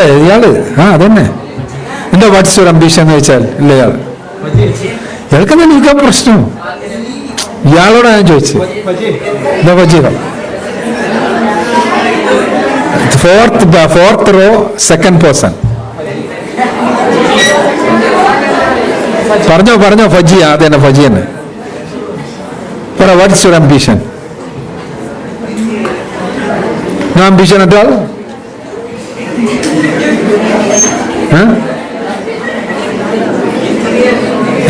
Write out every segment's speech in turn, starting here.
ഇയാള് അതന്നെ. എന്താ വാട്ട്സ് യുവർ അംബിഷൻ എന്ന് വെച്ചാൽ ഇല്ല ഇയാൾക്ക് തന്നെ നിൽക്കാൻ പ്രശ്നം. ഇയാളോടാ ഞാൻ ചോദിച്ചത്. എന്താ Wajeeha? Fourth row second person. പറഞ്ഞോ ഫജിയ. അതന്നെ ഫജി തന്നെ. പറ, what's your ambition? No ambition at all?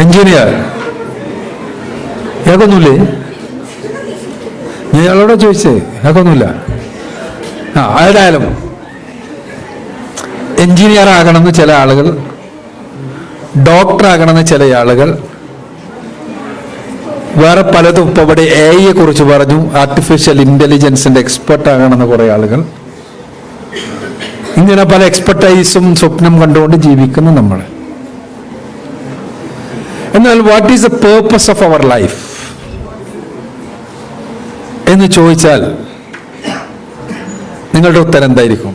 Engineer ഏകൊന്നുമില്ലേ? ഞാൻ ഇയാളോടെ ചോദിച്ചേ. ഏകൊന്നുമില്ല. ഏതായാലും എഞ്ചിനീയർ ആകണമെന്ന് ചില ആളുകൾ, ഡോക്ടർ ആകണമെന്ന് ചില ആളുകൾ, വേറെ പലതും. ഇപ്പൊ ഇവിടെ AI കുറിച്ച് പറഞ്ഞു, ആർട്ടിഫിഷ്യൽ ഇന്റലിജൻസിന്റെ എക്സ്പെർട്ട് ആകണമെന്ന് കുറെ ആളുകൾ. ഇങ്ങനെ പല എക്സ്പെർട്ടൈസും സ്വപ്നം കണ്ടുകൊണ്ട് ജീവിക്കുന്ന നമ്മൾ. എന്നാൽ what is the purpose of our life എന്ന് ചോദിച്ചാൽ നിങ്ങളുടെ ഉത്തരം എന്തായിരിക്കും?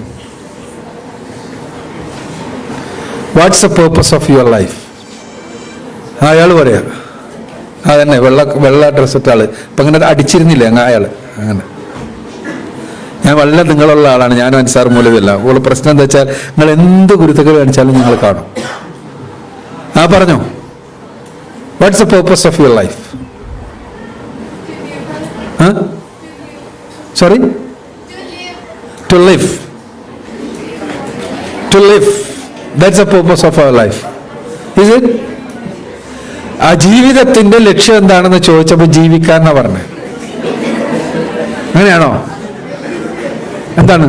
What's the purpose of your life? അയാൾ പറയാ. അതന്നെ, വെള്ള ഡ്രസ് ഇട്ട ആള്. ഇപ്പൊ അങ്ങനെ അടിച്ചിരുന്നില്ലേ അയാള്? അങ്ങനെ ഞാൻ വളരെ നിങ്ങളുള്ള ആളാണ്. ഞാനും അൻസാർ മൂലമല്ല. ഉള്ള പ്രശ്നം എന്താ വെച്ചാൽ നിങ്ങൾ എന്ത് ഗുരുത്തകൾ കാണിച്ചാലും നിങ്ങൾ കാണും. പറഞ്ഞോ, what's the purpose of your life? Sorry, to live. That's the purpose of our life. Is it? ആ ജീവിതത്തിന്റെ ലക്ഷ്യം എന്താണെന്ന് ചോദിച്ചപ്പോൾ ജീവിക്കാന്നാ പറഞ്ഞത്. അങ്ങനെയാണോ? എന്താണ്?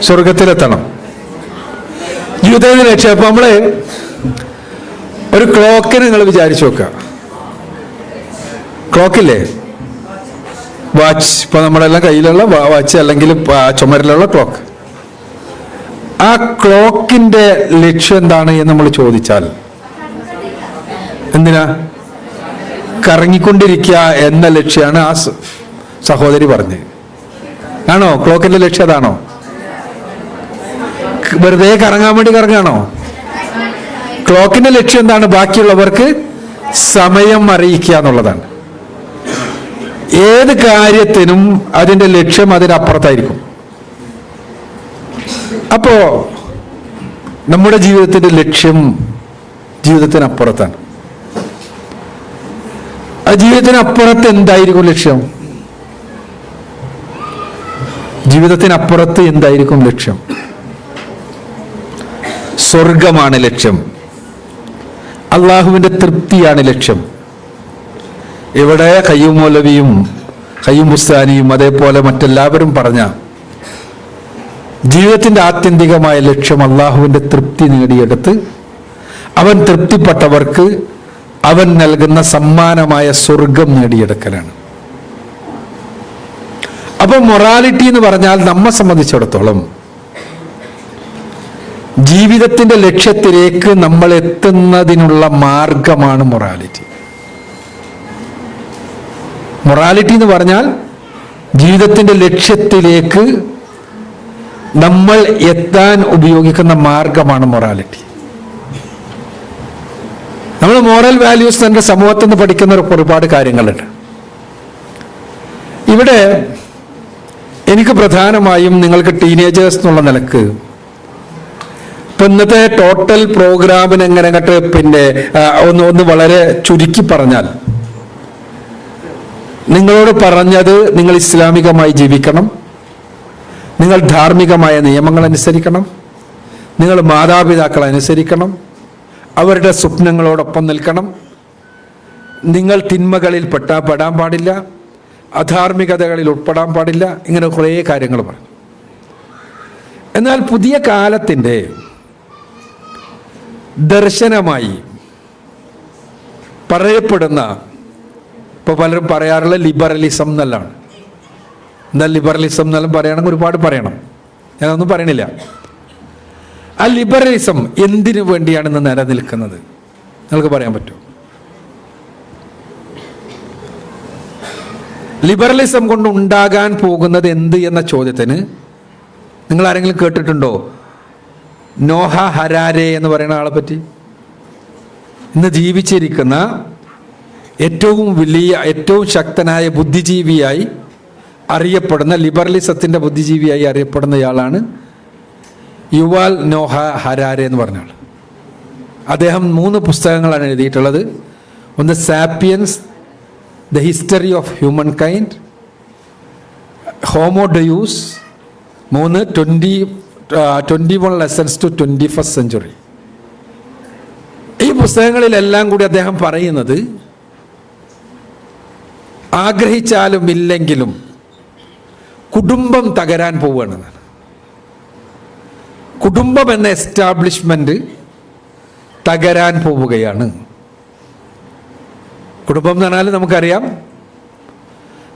സ്വർഗത്തിലെത്തണം. ജീവിതത്തിന്റെ ലക്ഷ്യം. അപ്പൊ നമ്മള് ഒരു ക്ലോക്കിന് നിങ്ങൾ വിചാരിച്ചു നോക്കുക. ക്ലോക്കില്ലേ? വാച്ച്. ഇപ്പൊ നമ്മളെല്ലാം കയ്യിലുള്ള വാച്ച് അല്ലെങ്കിൽ ചുമരിലുള്ള ക്ലോക്ക്. ആ ക്ലോക്കിന്റെ ലക്ഷ്യം എന്താണ് എന്ന് നമ്മൾ ചോദിച്ചാൽ എന്തിനാ? കറങ്ങിക്കൊണ്ടിരിക്കുക എന്ന ലക്ഷ്യമാണ് ആ സഹോദരി പറഞ്ഞത്. ആണോ ക്ലോക്കിന്റെ ലക്ഷ്യം? അതാണോ? വെറുതെ കറങ്ങാൻ വേണ്ടി കറങ്ങാണോ? ക്ലോക്കിന്റെ ലക്ഷ്യം എന്താണ്? ബാക്കിയുള്ളവർക്ക് സമയം അറിയിക്കുക എന്നുള്ളതാണ്. ഏത് കാര്യത്തിനും അതിന്റെ ലക്ഷ്യം അതിനപ്പുറത്തായിരിക്കും. അപ്പോ നമ്മുടെ ജീവിതത്തിന്റെ ലക്ഷ്യം ജീവിതത്തിനപ്പുറത്താണ്. ആ ജീവിതത്തിനപ്പുറത്ത് എന്തായിരിക്കും ലക്ഷ്യം? ജീവിതത്തിനപ്പുറത്ത് എന്തായിരിക്കും ലക്ഷ്യം? സ്വർഗമാണ് ലക്ഷ്യം. അള്ളാഹുവിന്റെ തൃപ്തിയാണ് ലക്ഷ്യം. ഇവിടെ ഖയ്യൂം മൗലവിയും ഖയ്യൂം ബുസ്താനിയും അതേപോലെ മറ്റെല്ലാവരും പറഞ്ഞ ജീവിതത്തിന്റെ ആത്യന്തികമായ ലക്ഷ്യം അള്ളാഹുവിന്റെ തൃപ്തി നേടിയെടുത്ത് അവൻ തൃപ്തിപ്പെട്ടവർക്ക് അവൻ നൽകുന്ന സമ്മാനമായ സ്വർഗം നേടിയെടുക്കലാണ്. അപ്പൊ മൊറാലിറ്റി എന്ന് പറഞ്ഞാൽ നമ്മെ സംബന്ധിച്ചിടത്തോളം ജീവിതത്തിന്റെ ലക്ഷ്യത്തിലേക്ക് നമ്മൾ എത്തുന്നതിനുള്ള മാർഗമാണ് മൊറാലിറ്റി. മൊറാലിറ്റി എന്ന് പറഞ്ഞാൽ ജീവിതത്തിന്റെ ലക്ഷ്യത്തിലേക്ക് നമ്മൾ എത്താൻ ഉപയോഗിക്കുന്ന മാർഗമാണ് മൊറാലിറ്റി. നമ്മൾ മോറൽ വാല്യൂസ് നമ്മുടെ സമൂഹത്തിൽ നിന്ന് പഠിക്കുന്ന ഒരുപാട് കാര്യങ്ങളുണ്ട്. ഇവിടെ എനിക്ക് പ്രധാനമായും നിങ്ങൾക്ക് ടീനേജേഴ്സ് എന്നുള്ള നിലക്ക് ഇപ്പൊ ഇന്നത്തെ ടോട്ടൽ പ്രോഗ്രാമിന് എങ്ങനെ ഒന്ന് വളരെ ചുരുക്കി പറഞ്ഞാൽ, നിങ്ങളോട് പറഞ്ഞത് നിങ്ങൾ ഇസ്ലാമികമായി ജീവിക്കണം, നിങ്ങൾ ധാർമ്മികമായ നിയമങ്ങൾ അനുസരിക്കണം, നിങ്ങൾ മാതാപിതാക്കളെ അനുസരിക്കണം, അവരുടെ സ്വപ്നങ്ങളോടൊപ്പം നിൽക്കണം, നിങ്ങൾ തിന്മകളിൽ പെടാൻ പാടില്ല, അധാർമികതകളിൽ ഉൾപ്പെടാൻ പാടില്ല. ഇങ്ങനെ കുറേ കാര്യങ്ങൾ പറഞ്ഞു. എന്നാൽ പുതിയ കാലത്തിൻ്റെ ദർശനമായി പറയപ്പെടുന്ന, ഇപ്പോൾ പലരും പറയാറുള്ള ലിബറലിസം എന്നെല്ലാണ്. എന്താ ലിബറലിസം എന്നെല്ലാം പറയുകയാണെങ്കിൽ ഒരുപാട് പറയണം, ഞാനൊന്നും പറയണില്ല. ആ ലിബറലിസം എന്തിനു വേണ്ടിയാണ് ഇന്ന് നിലനിൽക്കുന്നത്? നിങ്ങൾക്ക് പറയാൻ പറ്റുമോ? ലിബറലിസം കൊണ്ട് ഉണ്ടാകാൻ പോകുന്നത് എന്ത് എന്ന ചോദ്യത്തിന് നിങ്ങൾ ആരെങ്കിലും കേട്ടിട്ടുണ്ടോ നോഹ ഹരാരെ എന്ന് പറയുന്ന ആളെ പറ്റി? ഇന്ന് ജീവിച്ചിരിക്കുന്ന ഏറ്റവും വലിയ, ഏറ്റവും ശക്തനായ ബുദ്ധിജീവിയായി അറിയപ്പെടുന്ന, ലിബറലിസത്തിൻ്റെ ബുദ്ധിജീവിയായി അറിയപ്പെടുന്നയാളാണ് യുവാൽ നോഹ ഹരാരെ എന്ന് പറഞ്ഞ ആൾ. അദ്ദേഹം 3 പുസ്തകങ്ങളാണ് എഴുതിയിട്ടുള്ളത്. ഒന്ന് Sapiens, the history of humankind, Homo Deus, 21 lessons to 21st century. ഈ പുസ്തകങ്ങളിലെല്ലാം കൂടി അദ്ദേഹം പറയുന്നത് ആഗ്രഹിച്ചാലും ഇല്ലെങ്കിലും കുടുംബം തകരാൻ പോവുകയാണെന്നാണ്. കുടുംബം എന്ന എസ്റ്റാബ്ലിഷ്മെന്റ് തകരാൻ പോവുകയാണ്. കുടുംബം എന്ന് പറഞ്ഞാൽ നമുക്കറിയാം,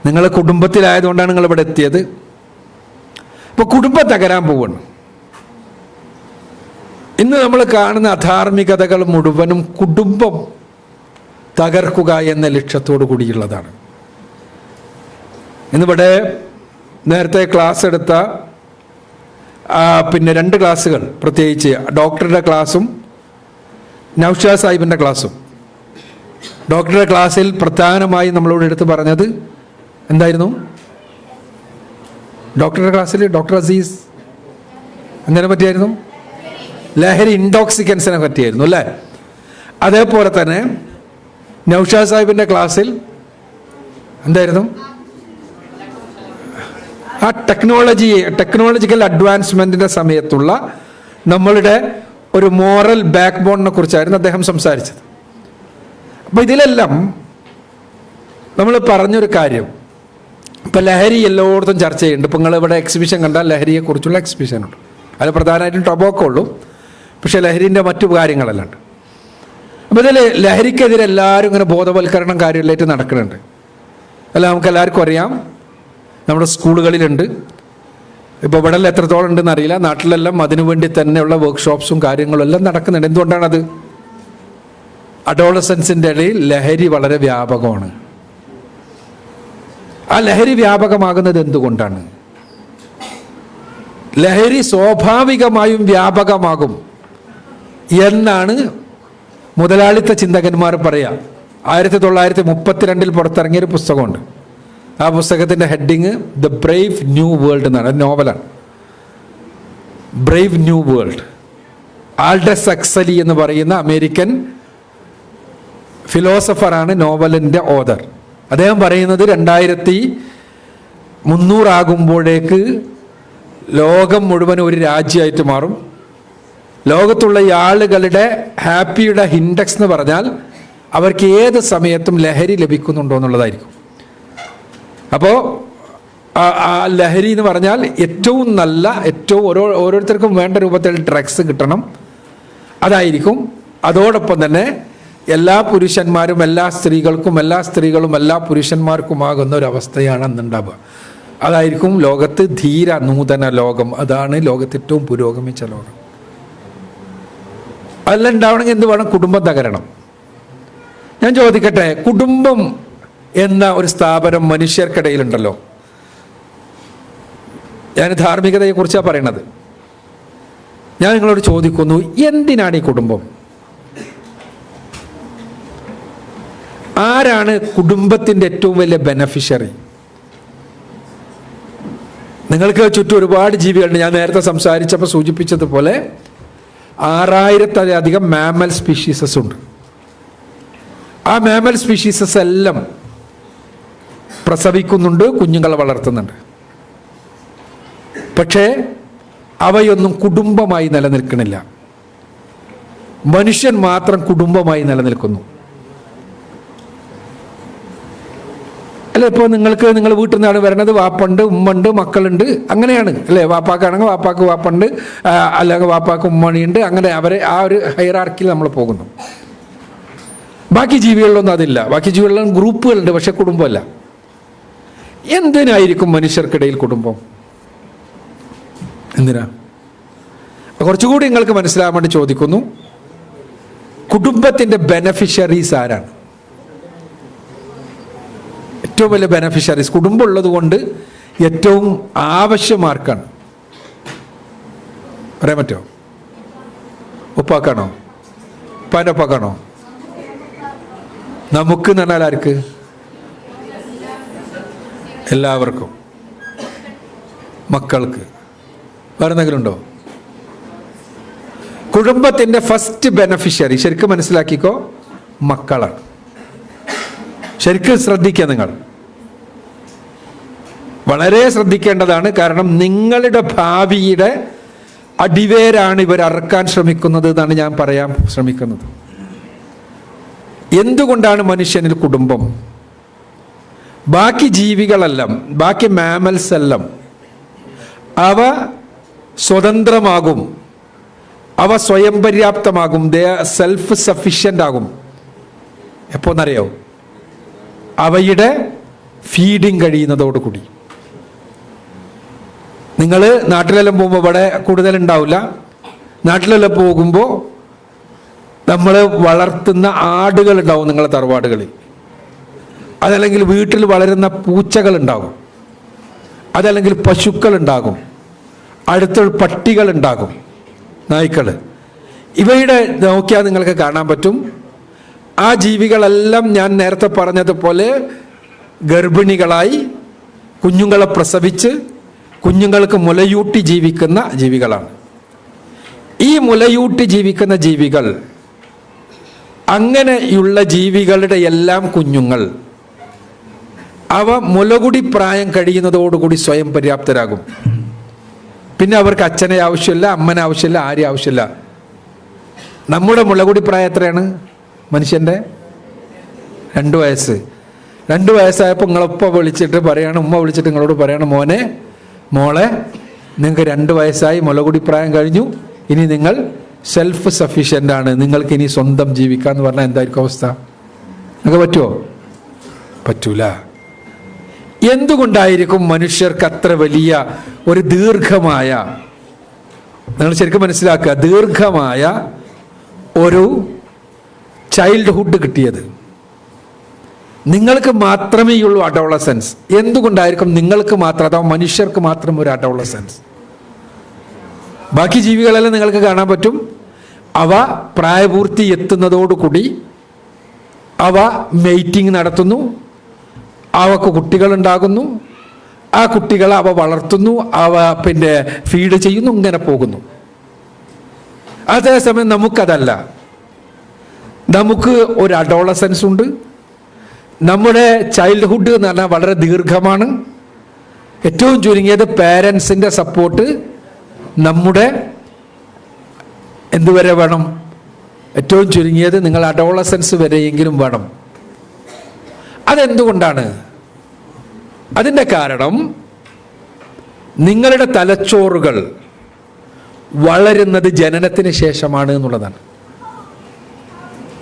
നിങ്ങൾ കുടുംബത്തിലായതുകൊണ്ടാണ് നിങ്ങൾ ഇവിടെ എത്തിയത്. അപ്പോൾ കുടുംബം തകരാൻ പോവുകയാണ്. ഇന്ന് നമ്മൾ കാണുന്ന അധാർമികതകൾ മുഴുവനും കുടുംബം തകർക്കുക എന്ന ലക്ഷ്യത്തോടു കൂടിയുള്ളതാണ്. ഇന്നിവിടെ നേരത്തെ ക്ലാസ് എടുത്ത പിന്നെ 2 ക്ലാസ്സുകൾ, പ്രത്യേകിച്ച് ഡോക്ടറുടെ ക്ലാസ്സും നൗഷാദ് സാഹിബിൻ്റെ ക്ലാസ്സും. ഡോക്ടറുടെ ക്ലാസ്സിൽ പ്രധാനമായും നമ്മളോട് എടുത്ത് പറഞ്ഞത് എന്തായിരുന്നു? ഡോക്ടറുടെ ക്ലാസ്സിൽ ഡോക്ടർ അസീസ് എന്തിനെ പറ്റിയായിരുന്നു? ലഹരി, ഇൻടോക്സിക്കൻസിനെ പറ്റിയായിരുന്നു അല്ലേ? അതേപോലെ തന്നെ നൗഷാദ് സാഹിബിൻ്റെ ക്ലാസ്സിൽ എന്തായിരുന്നു? ആ ടെക്നോളജിക്കൽ അഡ്വാൻസ്മെൻറ്റിൻ്റെ സമയത്തുള്ള നമ്മളുടെ ഒരു മോറൽ ബാക്ക് ബോണിനെ കുറിച്ചായിരുന്നു അദ്ദേഹം സംസാരിച്ചത്. അപ്പോൾ ഇതിലെല്ലാം നമ്മൾ പറഞ്ഞൊരു കാര്യം, ഇപ്പം ലഹരി എല്ലായിടത്തും ചർച്ച ചെയ്യുന്നുണ്ട്. ഇപ്പം നിങ്ങളിവിടെ എക്സിബിഷൻ കണ്ടാൽ ലഹരിയെക്കുറിച്ചുള്ള എക്സിബിഷനുണ്ട്. അതിൽ പ്രധാനമായിട്ടും ടൊബാക്കോ ഉള്ളൂ, പക്ഷേ ലഹരിൻ്റെ മറ്റു കാര്യങ്ങളെല്ലാം ഉണ്ട്. അപ്പോൾ ഇതിൽ ലഹരിക്കെതിരെ എല്ലാവരും ഇങ്ങനെ ബോധവൽക്കരണം കാര്യമായിട്ട് നടക്കുന്നുണ്ട്. അല്ല, നമുക്ക് എല്ലാവർക്കും അറിയാം, നമ്മുടെ സ്കൂളുകളിലുണ്ട്. ഇപ്പോൾ ഇവിടെ എത്രത്തോളം ഉണ്ടെന്ന് അറിയില്ല, നാട്ടിലെല്ലാം അതിനു വേണ്ടി തന്നെയുള്ള വർക്ക്ഷോപ്സും കാര്യങ്ങളും എല്ലാം നടക്കുന്നുണ്ട്. എന്തുകൊണ്ടാണത്? അഡോളസൻസിൻ്റെ ഇടയിൽ ലഹരി വളരെ വ്യാപകമാണ്. ആ ലഹരി വ്യാപകമാകുന്നത് എന്തുകൊണ്ടാണ്? ലഹരി സ്വാഭാവികമായും വ്യാപകമാകും എന്നാണ് മുതലാളിത്ത ചിന്തകന്മാർ പറയുക. 1932 പുറത്തിറങ്ങിയൊരു പുസ്തകമുണ്ട്. ആ പുസ്തകത്തിൻ്റെ heading the Brave new world എന്നാണ്. നോവലാണ് Brave new world. Aldous Huxley എന്ന് പറയുന്ന അമേരിക്കൻ ഫിലോസഫറാണ് നോവലിൻ്റെ ഓതർ. അദ്ദേഹം പറയുന്നത് 2300 ആകുമ്പോഴേക്ക് ലോകം മുഴുവൻ ഒരു രാജ്യമായിട്ട് മാറും. ലോകത്തുള്ള ആളുകളുടെ ഹാപ്പിയുടെ ഇൻഡെക്സ് എന്ന് പറഞ്ഞാൽ അവർക്ക് ഏത് സമയത്തും ലഹരി ലഭിക്കുന്നുണ്ടോ എന്നുള്ളതായിരിക്കും. അപ്പോൾ ആ ലഹരി എന്ന് പറഞ്ഞാൽ ഏറ്റവും നല്ല, ഏറ്റവും ഓരോരുത്തർക്കും വേണ്ട രൂപത്തിൽ ഡ്രഗ്സ് കിട്ടണം, അതായിരിക്കും. അതോടൊപ്പം തന്നെ എല്ലാ പുരുഷന്മാരും എല്ലാ സ്ത്രീകൾക്കും, എല്ലാ സ്ത്രീകളും എല്ലാ പുരുഷന്മാർക്കുമാകുന്ന ഒരവസ്ഥയാണ് അന്നുണ്ടാവുക. അതായിരിക്കും ലോകത്ത് ധീര നൂതന ലോകം. അതാണ് ലോകത്ത് ഏറ്റവും പുരോഗമിച്ച ലോകം. അതെല്ലാം ഉണ്ടാവണമെങ്കിൽ എന്ത് വേണം? കുടുംബം തകരണം. ഞാൻ ചോദിക്കട്ടെ, കുടുംബം എന്ന ഒരു സ്ഥാപനം മനുഷ്യർക്കിടയിലുണ്ടല്ലോ. ഞാൻ ധാർമ്മികതയെക്കുറിച്ചാണ് പറയണത്. ഞാൻ നിങ്ങളോട് ചോദിക്കുന്നു, എന്തിനാണ് ഈ കുടുംബം? ആരാണ് കുടുംബത്തിൻ്റെ ഏറ്റവും വലിയ ബെനഫിഷ്യറി? നിങ്ങൾക്ക് ചുറ്റും ഒരുപാട് ജീവികളുണ്ട്. ഞാൻ നേരത്തെ സംസാരിച്ചപ്പോൾ സൂചിപ്പിച്ചതുപോലെ 6000-ലധികം മാമൽ സ്പീഷീസസ് ഉണ്ട്. ആ മാമൽ സ്പീഷീസസ് എല്ലാം പ്രസവിക്കുന്നുണ്ട്, കുഞ്ഞുങ്ങളെ വളർത്തുന്നുണ്ട്. പക്ഷേ അവയൊന്നും കുടുംബമായി നിലനിൽക്കണില്ല. മനുഷ്യൻ മാത്രം കുടുംബമായി നിലനിൽക്കുന്നു. അല്ല, ഇപ്പോൾ നിങ്ങൾ വീട്ടിൽ നിന്നാണ് വരണത്, വാപ്പുണ്ട്, ഉമ്മുണ്ട്, മക്കളുണ്ട്, അങ്ങനെയാണ് അല്ലേ? വാപ്പാക്കാണെങ്കിൽ വാപ്പാക്ക് വാപ്പുണ്ട്, അല്ലെങ്കിൽ വാപ്പാക്ക് ഉമ്മണിയുണ്ട്. അങ്ങനെ അവരെ ആ ഒരു ഹൈറാർക്കിയിൽ നമ്മൾ പോകുന്നു. ബാക്കി ജീവികളിലൊന്നും അതില്ല. ബാക്കി ജീവികളിലും ഗ്രൂപ്പുകളുണ്ട്, പക്ഷെ കുടുംബമല്ല. എന്തിനായിരിക്കും മനുഷ്യർക്കിടയിൽ കുടുംബം? എന്തിനാ? കുറച്ചുകൂടി നിങ്ങൾക്ക് മനസ്സിലാകാൻ വേണ്ടി ചോദിക്കുന്നു, കുടുംബത്തിൻ്റെ ബെനഫിഷ്യറീസ് ആരാണ്? ഏറ്റവും വലിയ ബെനഫിഷ്യറീസ് കുടുംബം ഉള്ളത് കൊണ്ട് ഏറ്റവും ആവശ്യമാർക്കാണ്. പറയാൻ പറ്റുമോ? ഉപ്പാക്കാണോ? ഉപ്പാൻ്റെ ഉപ്പാക്കാണോ? നമുക്ക് എന്ന് പറഞ്ഞാൽ ആർക്ക്? എല്ലാവർക്കും. മക്കൾക്ക്. വേറെ എന്തെങ്കിലും ഉണ്ടോ? കുടുംബത്തിൻ്റെ ഫസ്റ്റ് ബെനഫിഷ്യറി ശരിക്കും മനസ്സിലാക്കിക്കോ, മക്കളാണ്. ശരിക്കും ശ്രദ്ധിക്കുക, നിങ്ങൾ വളരെ ശ്രദ്ധിക്കേണ്ടതാണ്. കാരണം നിങ്ങളുടെ ഭാവിയുടെ അടിവേരാണ് ഇവർ അറക്കാൻ ശ്രമിക്കുന്നത് എന്നാണ് ഞാൻ പറയാൻ ശ്രമിക്കുന്നത്. എന്തുകൊണ്ടാണ് മനുഷ്യനിൽ കുടുംബം? ബാക്കി ജീവികളെല്ലാം, ബാക്കി മാമൽസ് എല്ലാം അവ സ്വതന്ത്രമാകും, അവ സ്വയം പര്യാപ്തമാകും, സെൽഫ് സഫിഷ്യൻ്റ് ആകും. എപ്പോന്നറിയോ? അവയുടെ ഫീഡിങ് കഴിയുന്നതോടുകൂടി. നിങ്ങൾ നാട്ടിലെല്ലാം പോകുമ്പോൾ ഇവിടെ കൂടുതലുണ്ടാവില്ല. നാട്ടിലെല്ലാം പോകുമ്പോൾ നമ്മൾ വളർത്തുന്ന ആടുകളുണ്ടാവും നിങ്ങളുടെ തറവാടുകളിൽ. അതല്ലെങ്കിൽ വീട്ടിൽ വളരുന്ന പൂച്ചകളുണ്ടാകും, അതല്ലെങ്കിൽ പശുക്കളുണ്ടാകും, അടുത്ത പട്ടികളുണ്ടാകും, നായ്ക്കൾ. ഇവയുടെ നോക്കിയാൽ നിങ്ങൾക്ക് കാണാൻ പറ്റും, ആ ജീവികളെല്ലാം ഞാൻ നേരത്തെ പറഞ്ഞതുപോലെ ഗർഭിണികളായി കുഞ്ഞുങ്ങളെ പ്രസവിച്ച് കുഞ്ഞുങ്ങൾക്ക് മുലയൂട്ടി ജീവിക്കുന്ന ജീവികളാണ്. ഈ മുലയൂട്ടി ജീവിക്കുന്ന ജീവികൾ, അങ്ങനെയുള്ള ജീവികളുടെ എല്ലാം കുഞ്ഞുങ്ങൾ അവ മുലകുടി പ്രായം കഴിയുന്നതോടുകൂടി സ്വയം പര്യാപ്തരാകും. പിന്നെ അവർക്ക് അച്ഛനെ ആവശ്യമില്ല, അമ്മനെ ആവശ്യമില്ല, ആരെയും ആവശ്യമില്ല. നമ്മുടെ മുലകുടി പ്രായം എത്രയാണ് മനുഷ്യൻ്റെ? 2 വയസ്സ്. 2 വയസ്സായപ്പോൾ നിങ്ങളുപ്പ വിളിച്ചിട്ട് പറയാണ്, ഉമ്മ വിളിച്ചിട്ട് നിങ്ങളോട് പറയാണ്, മോനെ മോളെ നിങ്ങൾക്ക് 2 വയസ്സായി, മുലകുടി പ്രായം കഴിഞ്ഞു, ഇനി നിങ്ങൾ സെൽഫ് സഫീഷ്യൻ്റ് ആണ്, നിങ്ങൾക്ക് ഇനി സ്വന്തം ജീവിക്കാന്ന് പറഞ്ഞാൽ എന്തായിരിക്കും അവസ്ഥ? നിങ്ങൾക്ക് പറ്റുമോ? പറ്റൂല. എന്തുകൊണ്ടായിരിക്കും മനുഷ്യർക്ക് അത്ര വലിയ ഒരു ദീർഘമായ, നിങ്ങൾ ശരിക്കും മനസ്സിലാക്കുക, ദീർഘമായ ഒരു ചൈൽഡ്ഹുഡ് കിട്ടിയത്? നിങ്ങൾക്ക് മാത്രമേ ഉള്ളൂ അഡോളസൻസ്. എന്തുകൊണ്ടായിരിക്കും നിങ്ങൾക്ക് മാത്രം, അഥവാ മനുഷ്യർക്ക് മാത്രം ഒരു അഡോളസൻസ്? ബാക്കി ജീവികളെല്ലാം നിങ്ങൾക്ക് കാണാൻ പറ്റും, അവ പ്രായപൂർത്തി എത്തുന്നതോടുകൂടി അവ മെയ്റ്റിംഗ് നടത്തുന്നു, അവക്ക് കുട്ടികളുണ്ടാകുന്നു, ആ കുട്ടികളെ അവ വളർത്തുന്നു, അവ പിന്നെ ഫീഡ് ചെയ്യുന്നു, ഇങ്ങനെ പോകുന്നു. അതേസമയം നമുക്കതല്ല. നമുക്ക് ഒരു അഡോളസൻസ് ഉണ്ട്. നമ്മുടെ ചൈൽഡ്ഹുഡ് എന്ന് പറഞ്ഞാൽ വളരെ ദീർഘമാണ്. ഏറ്റവും ചുരുങ്ങിയത് പേരൻസിൻ്റെ സപ്പോർട്ട് നമ്മുടെ എന്തുവരെ വേണം? ഏറ്റവും ചുരുങ്ങിയത് നിങ്ങൾ അഡോളസൻസ് വരെയെങ്കിലും വേണം. അതെന്തുകൊണ്ടാണ്? അതിൻ്റെ കാരണം നിങ്ങളുടെ തലച്ചോറുകൾ വളരുന്നത് ജനനത്തിന് ശേഷമാണ് എന്നുള്ളതാണ്.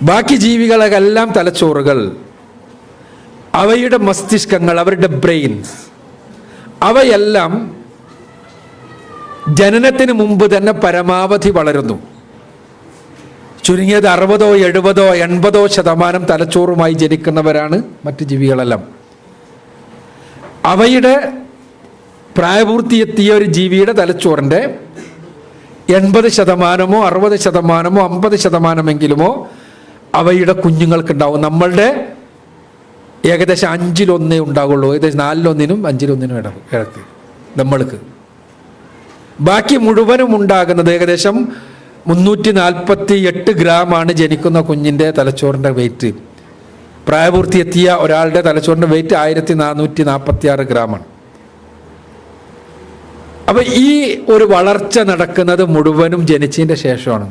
ബാക്കി ജീവികളെല്ലാം തലച്ചോറുകൾ, അവയുടെ മസ്തിഷ്കങ്ങൾ, അവരുടെ ബ്രെയിൻസ്, അവയെല്ലാം ജനനത്തിന് മുമ്പ് തന്നെ പരമാവധി വളരുന്നു. ചുരുങ്ങിയത് 60, 70, 80% തലച്ചോറുമായി ജനിക്കുന്നവരാണ് മറ്റ് ജീവികളെല്ലാം. അവയുടെ പ്രായപൂർത്തിയെത്തിയ ഒരു ജീവിയുടെ തലച്ചോറിൻ്റെ 80%, 60%, 50%എങ്കിലുമോ അവയുടെ കുഞ്ഞുങ്ങൾക്കുണ്ടാവും. നമ്മളുടെ ഏകദേശം 1/5 ഉണ്ടാകുള്ളൂ, ഏകദേശം 4/1, 5/1 ഇടക്ക് നമ്മൾക്ക്. ബാക്കി മുഴുവനും ഉണ്ടാകുന്നത് ഏകദേശം 348 ഗ്രാമാണ് ജനിക്കുന്ന കുഞ്ഞിൻ്റെ തലച്ചോറിൻ്റെ വെയിറ്റ്. പ്രായപൂർത്തിയെത്തിയ ഒരാളുടെ തലച്ചോറിൻ്റെ വെയിറ്റ് 1446 ഗ്രാമാണ്. അപ്പം ഈ ഒരു വളർച്ച നടക്കുന്നത് മുഴുവനും ജനിച്ചതിൻ്റെ ശേഷമാണ്.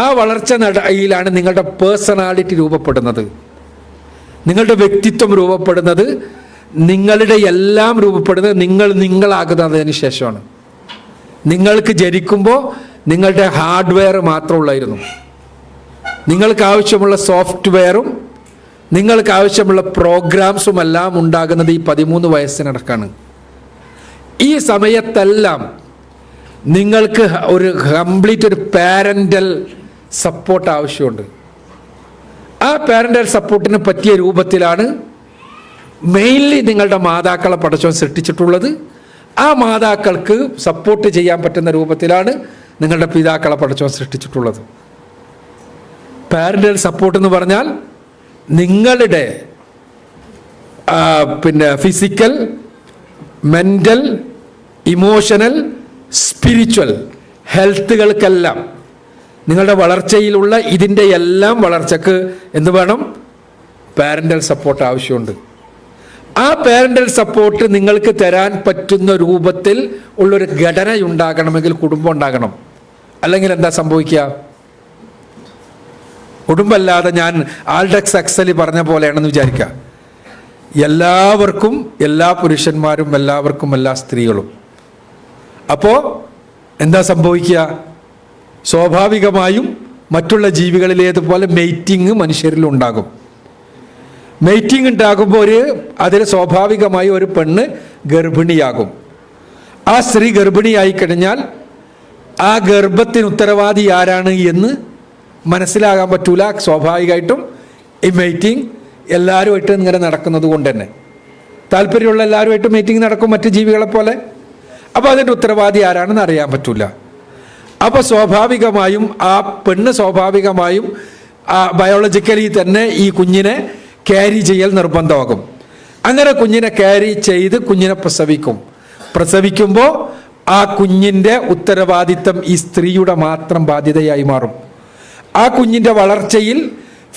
ആ വളർച്ച നടയിലാണ് നിങ്ങളുടെ പേഴ്സണാലിറ്റി രൂപപ്പെടുന്നത്, നിങ്ങളുടെ വ്യക്തിത്വം രൂപപ്പെടുന്നത്, നിങ്ങളുടെ എല്ലാം രൂപപ്പെടുന്നത് നിങ്ങളാകുന്നതിന് ശേഷമാണ്. നിങ്ങൾക്ക് ജനിക്കുമ്പോൾ നിങ്ങളുടെ ഹാർഡ്വെയർ മാത്രമുള്ളായിരുന്നു. നിങ്ങൾക്ക് ആവശ്യമുള്ള സോഫ്റ്റ്വെയറും നിങ്ങൾക്ക് ആവശ്യമുള്ള പ്രോഗ്രാംസും എല്ലാം ഉണ്ടാകുന്നത് ഈ 13 വയസ്സിനടക്കാണ്. ഈ സമയത്തെല്ലാം നിങ്ങൾക്ക് ഒരു കംപ്ലീറ്റ് ഒരു പാരൻ്റൽ സപ്പോർട്ട് ആവശ്യമുണ്ട്. ആ പാരൻ്റൽ സപ്പോർട്ടിന് പറ്റിയ രൂപത്തിലാണ് മെയിൻലി നിങ്ങളുടെ മാതാക്കളെ പടച്ചവൻ സൃഷ്ടിച്ചിട്ടുള്ളത്. ആ മാതാക്കൾക്ക് സപ്പോർട്ട് ചെയ്യാൻ പറ്റുന്ന രൂപത്തിലാണ് നിങ്ങളുടെ പിതാക്കളെ പടച്ചവൻ സൃഷ്ടിച്ചിട്ടുള്ളത്. പാരൻ്റൽ സപ്പോർട്ട് എന്ന് പറഞ്ഞാൽ നിങ്ങളുടെ ഫിസിക്കൽ, മെൻ്റൽ, ഇമോഷണൽ, സ്പിരിച്വൽ ഹെൽത്തുകൾക്കെല്ലാം നിങ്ങളുടെ വളർച്ചയിലുള്ള ഇതിൻ്റെ എല്ലാം വളർച്ചക്ക് എന്ത് വേണം? പാരൻ്റൽ സപ്പോർട്ട് ആവശ്യമുണ്ട്. ആ പാരൻ്റൽ സപ്പോർട്ട് നിങ്ങൾക്ക് തരാൻ പറ്റുന്ന രൂപത്തിൽ ഉള്ളൊരു ഘടനയുണ്ടാകണമെങ്കിൽ കുടുംബം ഉണ്ടാകണം. അല്ലെങ്കിൽ എന്താ സംഭവിക്കുക? കുടുംബമല്ലാതെ ഞാൻ ആൾഡക്സ് എക്സലി പറഞ്ഞ പോലെയാണെന്ന് വിചാരിക്കുക. എല്ലാവർക്കും എല്ലാ പുരുഷന്മാരും, എല്ലാവർക്കും എല്ലാ സ്ത്രീകളും. അപ്പോൾ എന്താ സംഭവിക്കുക? സ്വാഭാവികമായും മറ്റുള്ള ജീവികളിലേതുപോലെ മെയ്റ്റിങ് മനുഷ്യരിലുണ്ടാകും. മെയ്റ്റിംഗ് ഉണ്ടാകുമ്പോൾ അതിൽ സ്വാഭാവികമായി ഒരു പെണ്ണ് ഗർഭിണിയാകും. ആ സ്ത്രീ ഗർഭിണിയായി കഴിഞ്ഞാൽ ആ ഗർഭത്തിന് ഉത്തരവാദി ആരാണ് എന്ന് മനസ്സിലാകാൻ പറ്റൂല. സ്വാഭാവികമായിട്ടും ഈ മെയ്റ്റിംഗ് എല്ലാവരുമായിട്ട് ഇങ്ങനെ നടക്കുന്നത് കൊണ്ട് തന്നെ താല്പര്യമുള്ള എല്ലാവരുമായിട്ട് മീറ്റിംഗ് നടക്കും മറ്റ് ജീവികളെ പോലെ. അപ്പോൾ അതിൻ്റെ ഉത്തരവാദി ആരാണെന്ന് അറിയാൻ പറ്റില്ല. അപ്പോൾ സ്വാഭാവികമായും ആ പെണ്ണ് സ്വാഭാവികമായും ബയോളജിക്കലി തന്നെ ഈ കുഞ്ഞിനെ ക്യാരി ചെയ്യൽ നിർബന്ധമാകും. അങ്ങനെ കുഞ്ഞിനെ ക്യാരി ചെയ്ത് കുഞ്ഞിനെ പ്രസവിക്കുമ്പോൾ ആ കുഞ്ഞിൻ്റെ ഉത്തരവാദിത്തം ഈ സ്ത്രീയുടെ മാത്രം ബാധ്യതയായി മാറും. ആ കുഞ്ഞിൻ്റെ വളർച്ചയിൽ